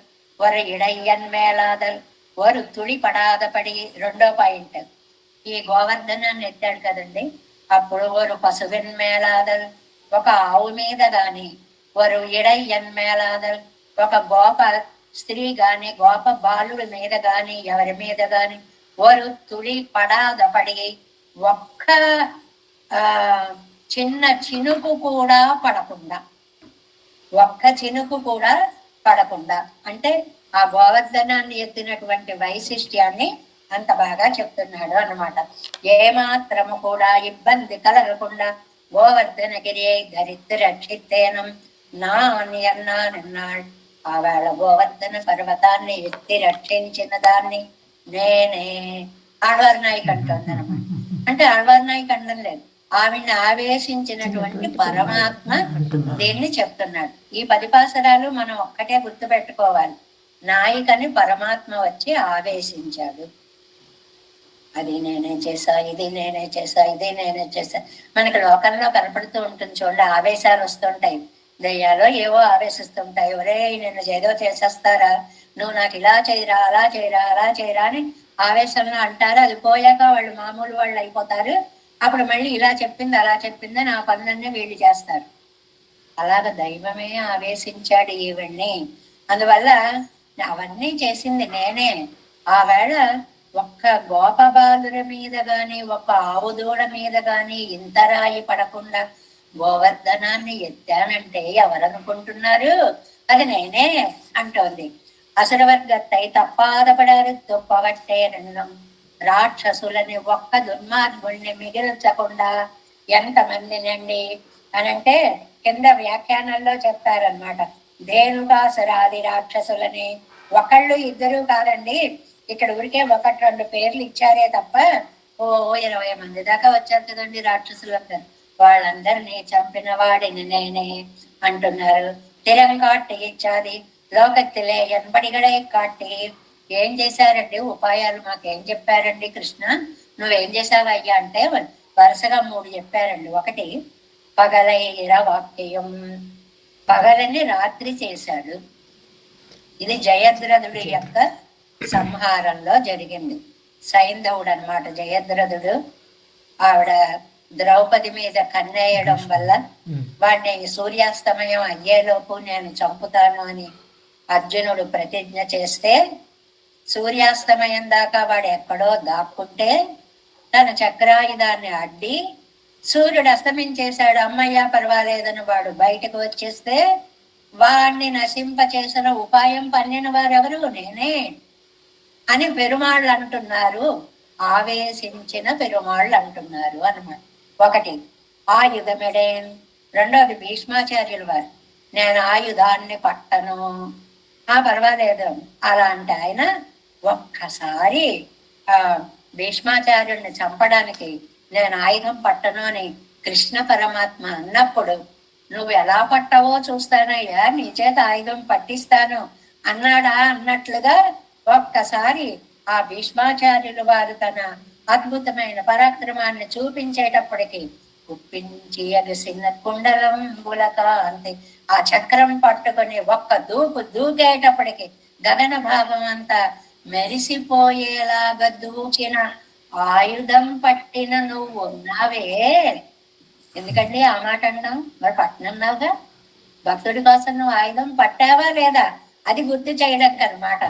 ஒரு இடையன் மேలాదల్ ஒரு తుడి పడాదపడి. రెండో పాయింట్, ఈ గోవర్ధనాన్ని ఎత్తాడు కదండి, అప్పుడు ஒரு పశువిన్ మేలాదల్ ఒక ఆవు మీద గాని, ஒரு இடையன் మేలాదల్ ఒక గోప స్త్రీ గాని గోప బాలుడి మీద గాని ఎవరి మీద గాని, ஒரு తుడి పడాదపడి ఒక్క చిన్న చినుకు కూడా పడకుండా, ఒక్క చినుకు కూడా పడకుండా అంటే ఆ గోవర్ధనాన్ని ఎత్తినటువంటి వైశిష్ట్యాన్ని అంత బాగా చెప్తున్నాడు అన్నమాట. ఏమాత్రము కూడా ఇబ్బంది కలగకుండా గోవర్ధనగిరి ధరిత్రి రక్షిత్తేనం నా అని అన్నాడు. ఆవేళ గోవర్ధన పర్వతాన్ని ఎత్తి రక్షించిన దాన్ని నేనే. ఆళ్వార్ నాయక్ అంటుంది అనమాట. అంటే ఆళ్వార్ నాయక్ అనడం లేదు, ఆవిడ్ని ఆవేశించినటువంటి పరమాత్మ దీన్ని చెప్తున్నాడు. ఈ 10 పాసరాలు మనం ఒక్కటే గుర్తు పెట్టుకోవాలి. నాయికని పరమాత్మ వచ్చి ఆవేశించాడు. అది నేనే చేసా, ఇది నేనే చేసా, ఇది నేనే చేసా. మనకి లోకంలో కనపడుతూ ఉంటుంది చూడండి, ఆవేశాలు వస్తుంటాయి. దయ్యాలో ఏవో ఆవేశిస్తుంటాయి. ఒరే నేను ఏదో చేసేస్తారా, నువ్వు నాకు ఇలా చేయరా అలా చేయరా అలా చేయరా అని ఆవేశంలో అంటారు. అది పోయాక వాళ్ళు మామూలు వాళ్ళు అయిపోతారు. అప్పుడు మళ్ళీ ఇలా చెప్పింది అలా చెప్పింది నా పనులన్నీ వీళ్ళు చేస్తారు. అలాగ దైవమే ఆవేశించాడు ఈవిడ్ని. అందువల్ల అవన్నీ చేసింది నేనే. ఆవేళ ఒక్క గోపబాలుల మీద గాని ఒక్క ఆవు దూడ మీద గాని ఇంత రాయి పడకుండా గోవర్ధనాన్ని ఎత్తానంటే ఎవరనుకుంటున్నారు? అది నేనే అంటోంది. అసురవర్గత్తై తప్పాదపడారు తుప్పవట్టే నన్నం. రాక్షసులని ఒక్క దుర్మార్గుల్ని మిగిల్చకుండా ఎంతమందినండి అనంటే కింద వ్యాఖ్యానాల్లో చెప్తారనమాట. ధేనుకాసురాది రాక్షసులని ఒకళ్ళు ఇద్దరు కాదండి, ఇక్కడ ఊరికే 1-2 పేర్లు ఇచ్చారే తప్ప 20 మంది దాకా వచ్చారు కదండి రాక్షసులు అందరు. వాళ్ళందరినీ చంపిన వాడిని నేనే అంటున్నారు. తిరంకాట్టి ఇచ్చాది లోకత్తిలే ఎనబడిగడే కాట్టి. ఏం చేశారండి ఉపాయాలు మాకేం చెప్పారండి కృష్ణ, నువ్వేం చేశావయ్యా అంటే వరుసగా 3 చెప్పారండి. ఒకటి పగలైర వాక్యం, పగలని రాత్రి చేశాడు. ఇది జయద్రథుడి యొక్క సంహారంలో జరిగింది. సైంధవుడు అనమాట జయద్రథుడు. ఆవిడ ద్రౌపది మీద కన్నేయడం వల్ల వాడిని సూర్యాస్తమయం అయ్యేలోపు నేను చంపుతాను అని అర్జునుడు ప్రతిజ్ఞ చేస్తే, సూర్యాస్తమయం దాకా వాడు ఎక్కడో దాక్కుంటే తన చక్రాయుధాన్ని అడ్డి సూర్యుడు అస్తమించేశాడు. అమ్మయ్య పర్వాలేదని వాడు బయటకు వచ్చేస్తే వాణ్ణి నశింపచేసిన ఉపాయం పన్నిన వారెవరు? నేనే అని పెరుమాళ్ళు అంటున్నారు. ఆవేశించిన పెరుమాళ్ళు అంటున్నారు అన్నమాట. ఒకటి ఆయుధమెడేన్, రెండోది భీష్మాచార్యుల వారు నేను ఆయుధాన్ని పట్టను పర్వాలేదు. అలాంటి ఆయన ఒక్కసారి ఆ భీష్మాచార్యుడిని చంపడానికి నేను ఆయుధం పట్టను అని కృష్ణ పరమాత్మ అన్నప్పుడు, నువ్వు ఎలా పట్టవో చూస్తానయ్యా, నీ చేత ఆయుధం పట్టిస్తాను అన్నాడా అన్నట్లుగా ఒక్కసారి ఆ భీష్మాచార్యులు వారు తన అద్భుతమైన పరాక్రమాన్ని చూపించేటప్పటికి కుప్పించి అగసిన కుండలం బులక అంతే ఆ చక్రం పట్టుకొని ఒక్క దూకు దూకేటప్పటికి గగన భాగం అంతా మెరిసిపోయేలాగా దూచిన ఆయుధం పట్టిన నువ్వు ఉన్నావే. ఎందుకండి ఆ మాట అన్నావు? మరి పట్టనన్నావుగా, భక్తుడి కోసం నువ్వు ఆయుధం పట్టావా లేదా అది గుర్తు చేయడానికి అనమాట.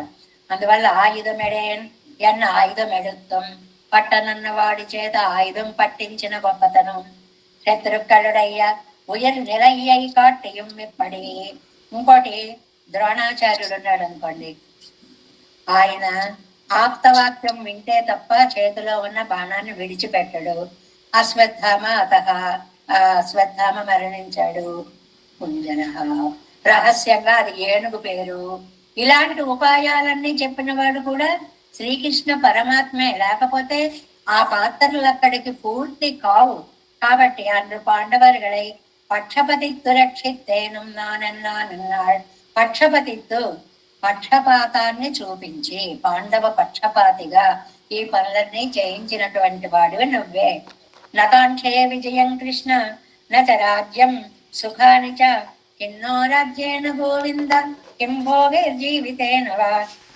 అందువల్ల ఆయుధమెడేన్ ఎన్న ఆయుధం ఎడుత్తం పట్టనన్న వాడి చేత ఆయుధం పట్టించిన గొప్పతనం శత్రుకళుడయ్యా ఉయర్ నిలయ్యై కాట్టియం ఇప్పటి. ఇంకోటి ద్రోణాచార్యుడు ఉన్నాడు అనుకోండి, ఆయన ఆప్తవాక్యం వింటే తప్ప చేతిలో ఉన్న బాణాన్ని విడిచిపెట్టడు. అశ్వత్థామ అశ్వత్థామ మరణించాడు, కుంజన రహస్యంగా అది ఏనుగు పేరు. ఇలాంటి ఉపాయాలన్నీ చెప్పిన వాడు కూడా శ్రీకృష్ణ పరమాత్మే, లేకపోతే ఆ పాత్రలు అక్కడికి పూర్తి కావు. కాబట్టి అன்று పాండవర్களை పక్షపతిత్తు రక్షిత్తేనం నానన్నానన్నాడు. పక్షపతిత్తు పక్షపాతాన్ని చూపించి పాండవ పక్షపాతిగా ఈ పనులన్నీ చేయించినటువంటి వాడివి నువ్వే. నకాంక్షే విజయం కృష్ణ నచ రాజ్యం సుఖాని చ కిన్నో రాజ్యేన గోవింద కిం భోగే జీవితేన వా.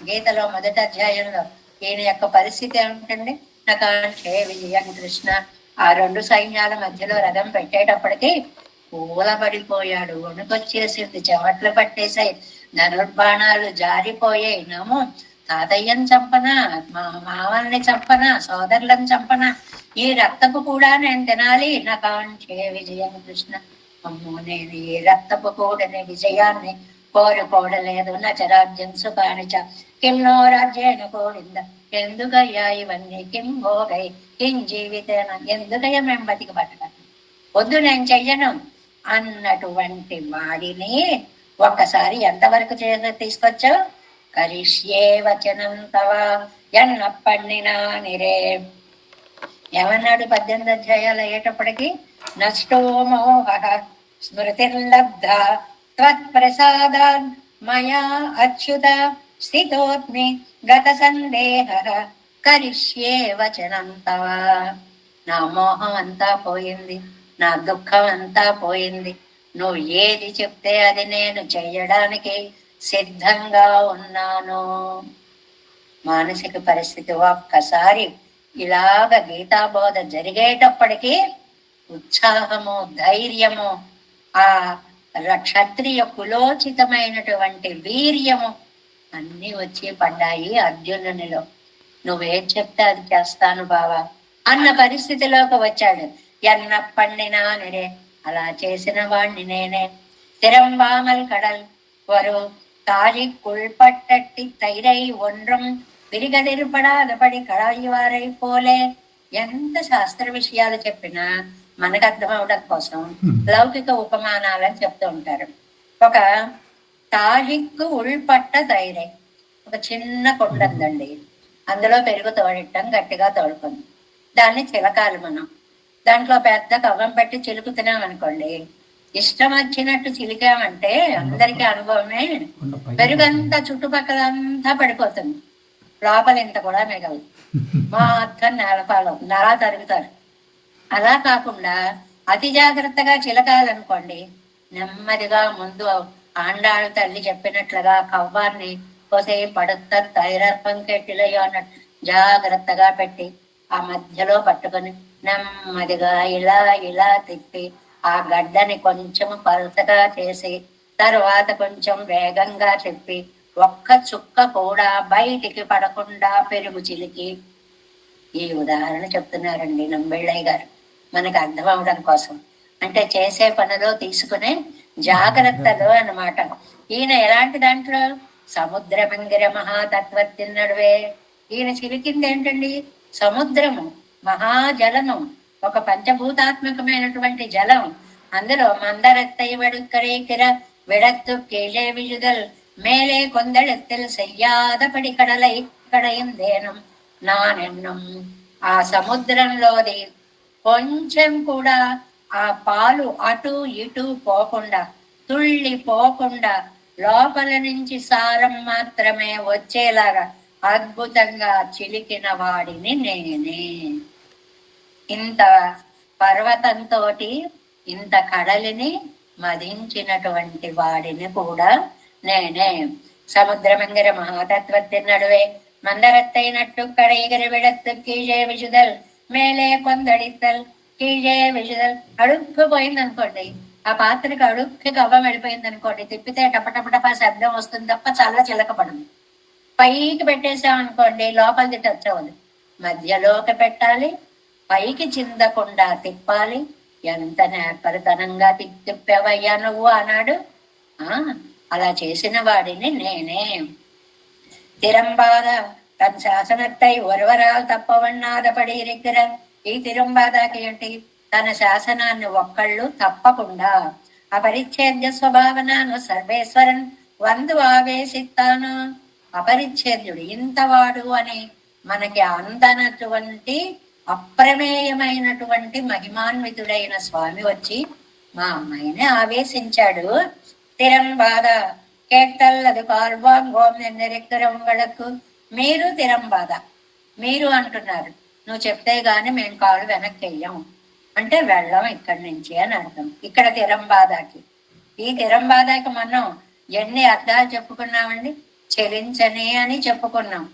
గీతలో మొదటి అధ్యాయంలో ఈయన యొక్క పరిస్థితి ఏమిటండి? నకాంక్షే విజయం కృష్ణ. ఆ రెండు సైన్యాల మధ్యలో రథం పెట్టేటప్పటికి పూలబడిపోయాడు, వణుకొచ్చేసింది, చెమట్లు పట్టేసాయి, ధనుర్బాణాలు జారిపోయాయి. నమో తాతయ్యని చంపనా, మామల్ని చంపనా, సోదరులను చంపనా, ఈ రక్తపు కూడా నేను తినాలి. నకాంక్షే విజయం కృష్ణ. అమ్మో, నేను ఈ రక్తపు కూడని విజయాన్ని కోరుకోడలేదు. నచరాజ్యం సుఖానిచ కిన్నో రాజ్యేన కోడింద. ఎందుకయ్యా ఇవన్నీ? కిం భోగై కిం జీవితేన. ఎందుకయ్యా మేము బతికి పట్టడం? వద్దు, నేను చెయ్యను అన్నటువంటి వాడిని ఒక్కసారి ఎంతవరకు తీసుకొచ్చావు? కరిష్యే వచనం తవ ఎన్నప్పండినా నిరే. ఏమన్నాడు 18 అధ్యాయాలు అయ్యేటప్పటికి? నష్టో మోహ స్మృతిర్లబ్ధ త్వత్ప్రసాదాన్ మయా అచ్యుత స్థితోస్మి గత సందేహ కరిష్యే వచనం తవ. నా మోహం అంతా పోయింది, నా దుఃఖం అంతా పోయింది. నువ్వు ఏది చెప్తే అది నేను చెయ్యడానికి సిద్ధంగా ఉన్నాను. మానసిక పరిస్థితి ఒక్కసారి ఇలాగ గీతాబోధ జరిగేటప్పటికీ ఉత్సాహము, ధైర్యము, ఆ క్షత్రియ కులోచితమైనటువంటి వీర్యము అన్ని వచ్చి పడ్డాయి అర్జునునిలో. నువ్వేం చెప్తే అది చేస్తాను బావా అన్న పరిస్థితిలోకి వచ్చాడు. ఎన్నప్పండినా నిరే, అలా చేసిన వాణ్ణి నేనే. తిరంబామల్ కడల్ వరు தாழி குள்பட்டட்டி தைரை ஒன்றும் విరిగదిరుపడాదపడి కడాయివారై పోలే. ఎంత శాస్త్ర విషయాలు చెప్పినా మనకు అర్థం అవడం కోసం లౌకిక ఉపమానాలని చెప్తూ ఉంటారు. ఒక తాళిక్కు ఉల్పట్ట తైరై, ఒక చిన్న కొండ ఉందండి, అందులో పెరుగు తోడటం గట్టిగా తోడుకుంది. దాన్ని చిలకాలి మనం. దాంట్లో పెద్ద కవ్వం పెట్టి చిలుకుతున్నాం అనుకోండి, ఇష్టం వచ్చినట్టు చిలికామంటే అందరికీ అనుభవమే, పెరుగంతా చుట్టుపక్కల అంతా పడిపోతుంది, లోపల ఇంత కూడా మిగలదు, మొత్తం నేలపాలు అలా తరుగుతారు. అలా కాకుండా అతి జాగ్రత్తగా చిలకాలనుకోండి, నెమ్మదిగా ముందు ఆండాళ్ళ తల్లి చెప్పినట్లుగా కవ్వాన్ని కోసే పడుత తైరర్పం కెట్టిలయో అన్నట్టు జాగ్రత్తగా పెట్టి ఆ మధ్యలో పట్టుకొని నెమ్మదిగా ఇలా ఇలా తిప్పి ఆ గడ్డని కొంచెం పలసగా చేసి తర్వాత కొంచెం వేగంగా చెప్పి ఒక్క చుక్క కూడా బయటికి పడకుండా పెరుగు చిలికి ఈ ఉదాహరణ చెప్తున్నారండి నంబిళ్ళయ్య గారు, మనకు అర్థం అవడం కోసం. అంటే చేసే పనిలో తీసుకునే జాగ్రత్తలు అన్నమాట. ఈయన ఎలాంటి దాంట్లో సముద్రమంగిర మహాతత్వజ్ఞుడే. ఈయన చిలికింది ఏంటండి? సముద్రము, మహాజలము, ఒక పంచభూతాత్మకమైనటువంటి జలం. అందులో మందరత్తై వడుక్కరేకిర విడత్తు కేళే విజుదల్ மேலே கொந்தளத்தில் செய்யாதபடி கடலை కడయిందేనం నానెన్నం. ఆ సముద్రంలోది కొంచెం కూడా ఆ పాలు అటు ఇటు పోకుండా, తుళ్ళి పోకుండా, లోపల నుంచి సారం మాత్రమే వచ్చేలాగా అద్భుతంగా చిలికిన వాడిని నేనే. ఇంత పర్వతంతో ఇంత కడలిని మదించినటువంటి వాడిని కూడా నేనే. సముద్రమంగర మహాతత్వத்தின் நடுவே மந்தரத்தை கடைகிற விடத்து கீழே విజుదల్, మేలే కొందడిత్తల్ కీழే విజుదల్. అడుక్కు పోయింది అనుకోండి, ఆ పాత్రకి అడుక్కి గవ్వం వెళ్ళిపోయింది అనుకోండి, తిప్పితే టపటపటపా శబ్దం వస్తుంది తప్ప చల్ల చిలకపడదు. పైకి పెట్టేసాం అనుకోండి, లోపలిది టచ్ అవ్వదు. మధ్యలోకి పెట్టాలి, పైకి చిందకుండా తిప్పాలి. ఎంత నేర్పరితనంగా తిప్పావయ్యా నువ్వు అన్నాడు. అలా చేసిన వాడిని నేనే. తిరంబాద తన శాసనத்தை ఒరవరాలు తప్పవన్నాదపడి రిగ్గర. ఈ తిరంబాదకి ఏంటి? తన శాసనాన్ని ఒక్కళ్ళు తప్పకుండా అపరిచ్ఛేద్య స్వభావనను సర్వేశ్వరన్ వందు ఆవేశిస్తాను. అపరిచ్ఛేద్యుడు, ఇంతవాడు అని మనకి అందనటువంటి అప్రమేయమైనటువంటి మహిమాన్వితుడైన స్వామి వచ్చి మా అమ్మాయిని ఆవేశించాడు. తిరంబాద కేట్టల్లదు కాల్వాంగోం నిన్నరెక్కరంగళకు. మీరు తిరంబాద, మీరు అంటున్నారు, నువ్వు చెప్తే గాని మేము కాళ్ళు వెనక్కి వెయ్యం అంటే వెళ్ళం ఇక్కడి నుంచి అని అర్థం. ఇక్కడ తిరంబాదకి, ఈ తిరంబాదకి మనం ఎన్ని అర్థాలు చెప్పుకున్నామండి. చెలించని అని చెప్పుకున్నాం,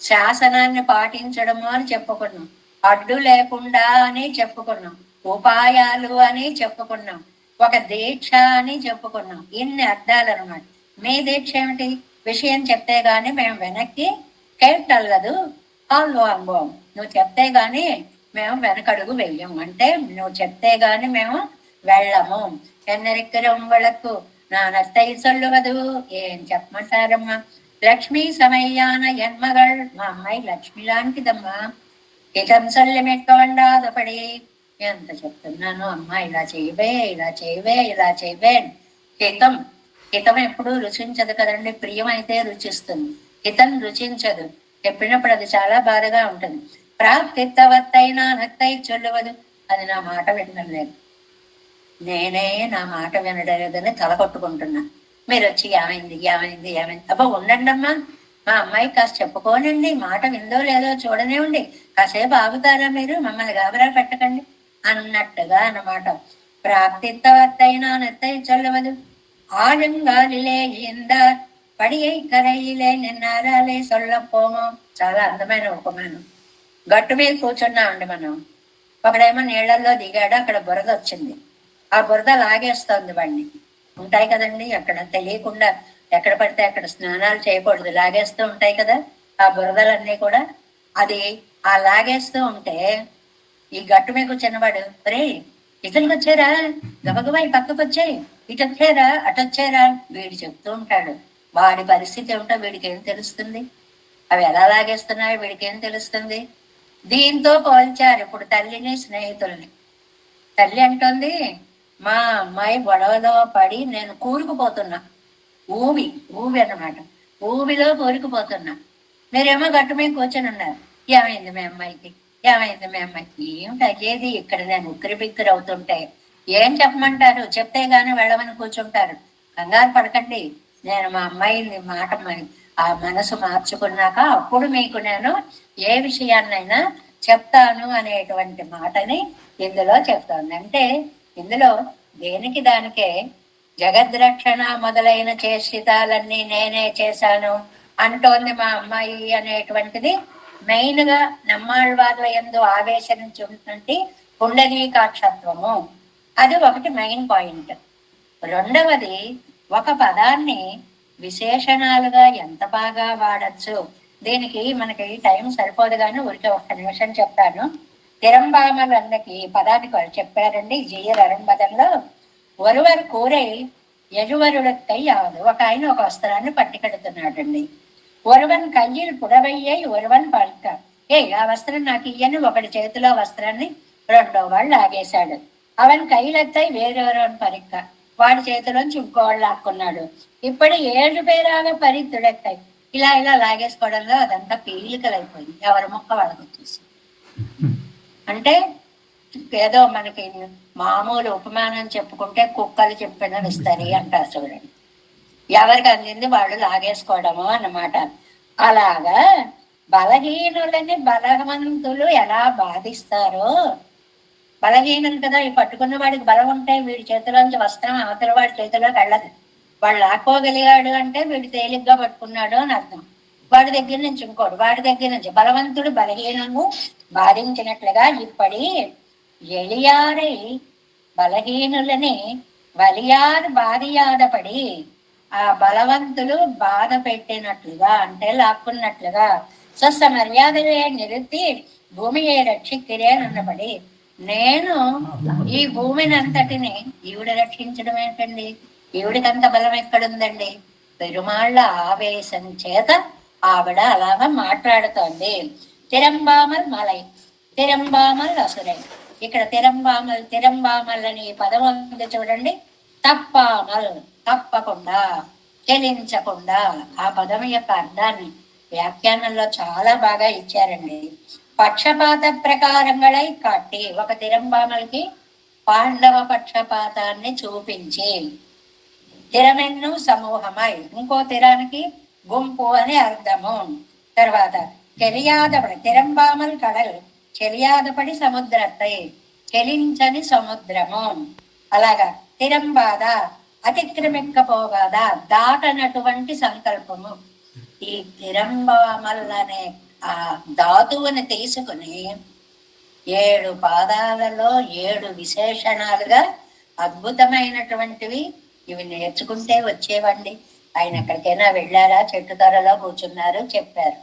శాసనాన్ని పాటించడము అని చెప్పుకున్నాం, అడ్డు లేకుండా అని చెప్పుకున్నాం, ఉపాయాలు అని చెప్పుకున్నాం, ఒక దీక్ష అని చెప్పుకున్నాం. ఇన్ని అర్థాలు అనమాట. మీ దీక్ష ఏమిటి? విషయం చెప్తే గాని మేము వెనక్కి కేట్టల్లదు అనుభవం. నువ్వు చెప్తే గాని మేము వెనకడుగు వెయ్యం అంటే నువ్వు చెప్తే గాని మేము వెళ్ళము. ఎన్నరిక్కరం వాళ్ళకు నా నత్తై సొల్లువదు. ఏం చెప్పమంటారమ్మా? లక్ష్మీ సమయాన ఎన్మగల్, మా అమ్మాయి లక్ష్మి లాంటిదమ్మా. హితం సొల్లెమెక్కవండాదపడి ఎంత చెప్తున్నాను అమ్మా, ఇలా చేయవే, ఇలా చేయవే, ఇలా చేయవే. హితం, హితం ఎప్పుడు రుచించదు కదండి. ప్రియం అయితే రుచిస్తుంది, హితం రుచించదు. చెప్పినప్పుడు అది చాలా బాధగా ఉంటుంది. ప్రాప్తిత్తవత్తైనా నత్తై చొల్లువదు. అది నా మాట వినడం లేదు, నేనే నా మాట వినడలేదని తల కొట్టుకుంటున్నా. మీరు వచ్చి ఏమైంది ఏమైంది ఏమైంది, అబ్బా ఉండండి అమ్మా, మా అమ్మాయి కాస్త చెప్పుకోనండి, మాట విందో లేదో చూడనివ్వండి, కాసేపు ఆగుతారా మీరు, మమ్మల్ని గాబరా పెట్టకండి అన్నట్టుగా అన్నమాట. ప్రాప్తిత్తవత్తైనా నత్తై చొల్లువదు. ఆళంగాలిలే ఇందార్ పడియై కరైయిలే నిన్నారాలే సొల్లపోమో. చాలా అందమైన ఉపమానం. గట్టు మీద కూర్చున్నామండి మనం, ఒకడేమో నీళ్లలో దిగాడు, అక్కడ బురద వచ్చింది, ఆ బురద లాగేస్తోంది బండి. ఉంటాయి కదండి అక్కడ, తెలియకుండా ఎక్కడ పడితే అక్కడ స్నానాలు చేయకూడదు, లాగేస్తూ ఉంటాయి కదా ఆ బురదలన్నీ కూడా. అది ఆ లాగేస్తూ ఉంటే ఈ గట్టు మీద కూర్చున్నవాడు, రే ఇక్కడికి వచ్చారా, గబగబా ఈ పక్కకు వచ్చాయి, ఇటు వచ్చారా అటు వచ్చారా వీడు చెప్తూ ఉంటాడు. వాడి పరిస్థితి ఏమిటో వీడికి ఏం తెలుస్తుంది? అవి ఎలా లాగేస్తున్నాయో వీడికి ఏం తెలుస్తుంది? దీంతో పోల్చారు ఇప్పుడు తల్లిని స్నేహితుల్ని. తల్లి అంటుంది, మా అమ్మాయి గొడవలో పడి నేను కూరుకుపోతున్నా, ఊవి అన్నమాట, ఊవిలో కూరుకుపోతున్నా, మీరేమో గట్టు మీద కూర్చొని ఉన్నారు. ఏమైంది మీ అమ్మాయికి, ఏమైంది మీ అమ్మాయికి? ఏమిటి అయ్యేది? ఇక్కడ నేను ఉక్కిరి బిక్కిరి అవుతుంటే ఏం చెప్పమంటారు? చెప్తే గాని వెళ్ళమని కూర్చుంటారు. కంగారు పడకండి, నేను మా అమ్మాయిని మాట ఆ మనసు మార్చుకున్నాక అప్పుడు మీకు నేను ఏ విషయాన్నైనా చెప్తాను అనేటువంటి మాటని ఇందులో చెప్తాను. అంటే ఇందులో దేనికి దానికే జగద్రక్షణ మొదలైన చేష్టితాలన్నీ నేనే చేశాను అంటోంది మా అమ్మాయి అనేటువంటిది మెయిన్ గా నమ్మాళ్వార్ల యందు ఆవేశించున్నటువంటి పుండరీకాక్షత్వము. అది ఒకటి మెయిన్ పాయింట్. రెండవది, ఒక పదాన్ని విశేషణాలుగా ఎంత బాగా వాడచ్చు. దీనికి మనకి టైం సరిపోదు కానీ ఊరికే ఒక్క నిమిషం చెప్తాను. తిరంబామలన్నకి పదానికి చెప్పారండి జీయర్ అరంబదంలో. ఒరువరు కూరై ఎరువరుడకై యావదు. ఒక ఆయన ఒక వస్త్రాన్ని పట్టికెడుతున్నాడండి. ఒరువన్ కయ్యిల్ పుడవయ్యై ఒరువన్ పల్క. ఆ వస్త్రం నాకు ఇయ్యని ఒకటి చేతిలో వస్త్రాన్ని రెండో వాళ్ళు లాగేశాడు. అవన్ కైలెత్తై వేరెవరని పరిక్క. వాడి చేతిలోంచి ఇంకోవాళ్ళు లాక్కున్నాడు. ఇప్పుడు 7 పేరాగా పరితుడెక్కాయి. ఇలా ఇలా లాగేసుకోవడంలో అదంతా పీలికలైపోయింది. ఎవరి మొక్క వాళ్ళకి వచ్చేసి. అంటే ఏదో మనకి మామూలు ఉపమానం చెప్పుకుంటే కుక్కలు చెప్పిన విస్తరి అంటారు చూడండి. ఎవరికి అందింది వాళ్ళు లాగేసుకోవడము అన్నమాట. అలాగా బలహీనులని బలవంతులు ఎలా బాధిస్తారో, బలహీనులు కదా, ఈ పట్టుకున్న వాడికి బలం ఉంటే వీడి చేతిలోంచి వస్త్రం అవతల వాడి చేతిలోకి వెళ్ళదు. వాడు లాక్కోగలిగాడు అంటే వీడు తేలిగ్గా పట్టుకున్నాడు అని అర్థం. వాడి దగ్గర నుంచి ఇంకోడు, వాడి దగ్గర నుంచి బలవంతుడు బలహీనము బాధించినట్లుగా ఇప్పటి ఎలియారై బలహీనులని బలియారు బాధియాదపడి ఆ బలవంతులు బాధ పెట్టినట్లుగా, అంటే లాక్కున్నట్లుగా స్వస్థ మర్యాదలే నిరుత్తి భూమియే రక్షిక్కిరే అన్నబడి, నేను ఈ భూమిని అంతటిని ఈవిడ రక్షించడం ఏంటండి? ఈవిడికంత బలం ఎక్కడుందండి? పెరుమాళ్ళ ఆవేశం చేత ఆవిడ అలాగా మాట్లాడుతోంది. తిరంబామల్ మలై, తిరంబామల్ అసురై. ఇక్కడ తిరంబామల్ అని పదం ఉంది చూడండి. తప్పామల్, తప్పకుండా, చెలించకుండా. ఆ పదం యొక్క అర్థాన్ని వ్యాఖ్యానంలో చాలా బాగా ఇచ్చారండి. పక్షపాత ప్రకారంగా కట్టి, ఒక తిరంబామలకి పాండవ పక్షపాతాన్ని చూపించి, తిరమెన్ను సమూహమై, ఇంకో తిరానికి గుంపు అని అర్థము. తర్వాత చెలియాదపడి, తిరంబామల్ కడల్, చెలియాదపడి సముద్రத்தை, చెలించని సముద్రము. అలాగా తిరంబాద, అతిక్రమిక్కపోగాదా, దాటనటువంటి సంకల్పము. ఈ తిరంబామల్ అనే ఆ ధాతువుని తీసుకుని 7 పాదాలలో 7 విశేషణాలుగా అద్భుతమైనటువంటివి ఇవి నేర్చుకుంటే వచ్చేవండి. ఆయన ఎక్కడికైనా వెళ్ళారా, చెట్టు ధరలో కూర్చున్నారు, చెప్పారు.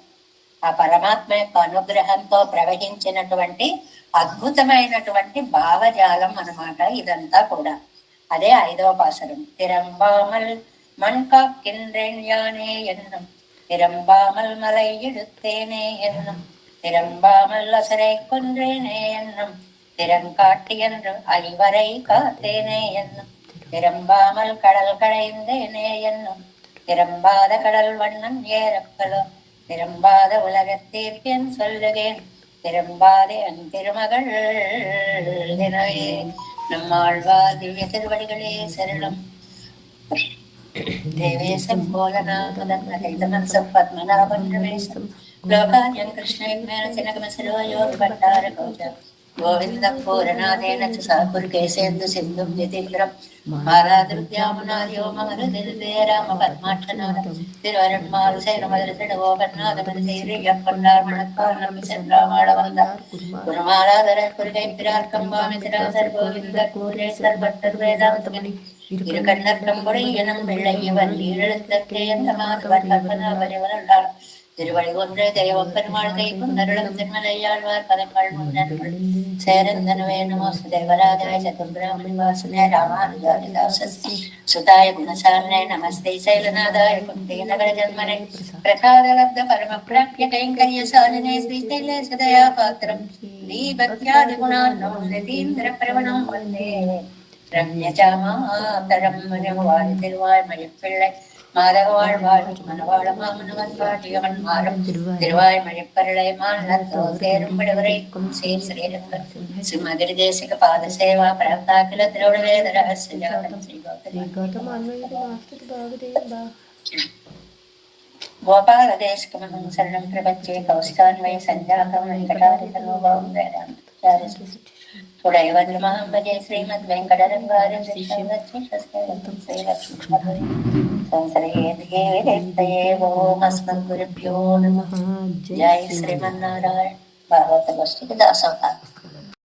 ఆ పరమాత్మ యొక్క అనుగ్రహంతో ప్రవహించినటువంటి అద్భుతమైనటువంటి భావజాలం అన్నమాట ఇదంతా కూడా. అదే 5వ పాసరం. తిరంబామల్ మణ్కాకిన్యానే ఎన్నం, తిరంబామల్ మలై ఇడుత్తేనే ఎన్నం, తిరంబామల్ అసరై కొன்றேனே ఎన్నం, తిరంకాట్టి என்று ஐவரை காத்தேனே எண்ணம், திரம்பாமல் கடல் கடைந்தேனே எண்ணம், திரம்பாத கடல் வண்ணம் ஏறப்பலோ, திரம்பாத உலகத்தீர்க்கேன் சொல்லுகேன், திரம்பாதே அன் திருமகள் தினவே. நம்மாழ்வார் திவ்ய திருவடிகளே சரணம். देवेशं भोलनाथदन्नदैतमंसं पद्मनाभं रमेशं लोकायं कृष्णैर्मेणचिनकमसरोयोगभट्टारकौच गोविन्दं पूरनादेन च सहकुरुकेशेन्दु सिन्धुं यतीन्द्रं मालादृत्यामुनार्योममरुदिर्दे रामपद्माक्षनाथं तिरुवरण्मालुसैनमदरसडवोपन्नादमनसैर्यप्पन्नार्मणक्कान्नमिसन्रामाळवन्द गुरुमालाधर कुरुगैपिरार्कम्बामितिरासर् गोविन्द कूरेसर् वेदान्तमणि இருகண்ணற்கம்புடையனம் வெள்ளையவன் ஈழத்தற்கே அந்த மாதவன் கற்பனாபரிவருள்ளார் திருவடி ஒன்றே தெய்வப்பெருமாள் கைக்கும் நருளம் திருமலையாழ்வார் பதங்கள் முன்னர்கள் சேரந்தனவே நமோஸ்து தேவராஜாய சதுர்பிராமணி வாசனே ராமானுஜாரிதாசஸ் சுதாய குணசாரணே நமஸ்தே சைலநாதாய குந்தே நகர ஜன்மனே பிரசாதலப்த பரம பிராப்ய கைங்கரிய சாலினே ஸ்ரீதைலே சதயா பாத்திரம் தீபக்யாதி குணான்னம் நிதீந்திர பிரவணம் வந்தே ரம்யஜாமாதரம் மனவாழ் திருவாய் மழிப்பிள்ளை மாதவாழ் வாழ் மனவாழ மாமனவன் பாட்டியவன் மாறும் திருவாய் மழிப்பருளை மாநத்தோ தேரும் விடுவரைக்கும் சீர் ஸ்ரீரங்க சுமதிரி தேசிக பாத சேவா பிராப்தாக்கில திருவிழவேத ரகசியம் ஸ்ரீ గోపాల దేశకమహం శరణం ప్రపంచే కౌశికాన్వయ సంజాతం వెంకటారి సర్వభౌం వేదాంతాచార్య ఉడయవద్రమహం భజే శ్రీమద్ వెంకటరంగారం సంసరేంద్రియే ఓం అస్మద్గురుభ్యో నమః. జై శ్రీమన్నారాయణ. భాగవత గోష్ఠికి దాసోహం.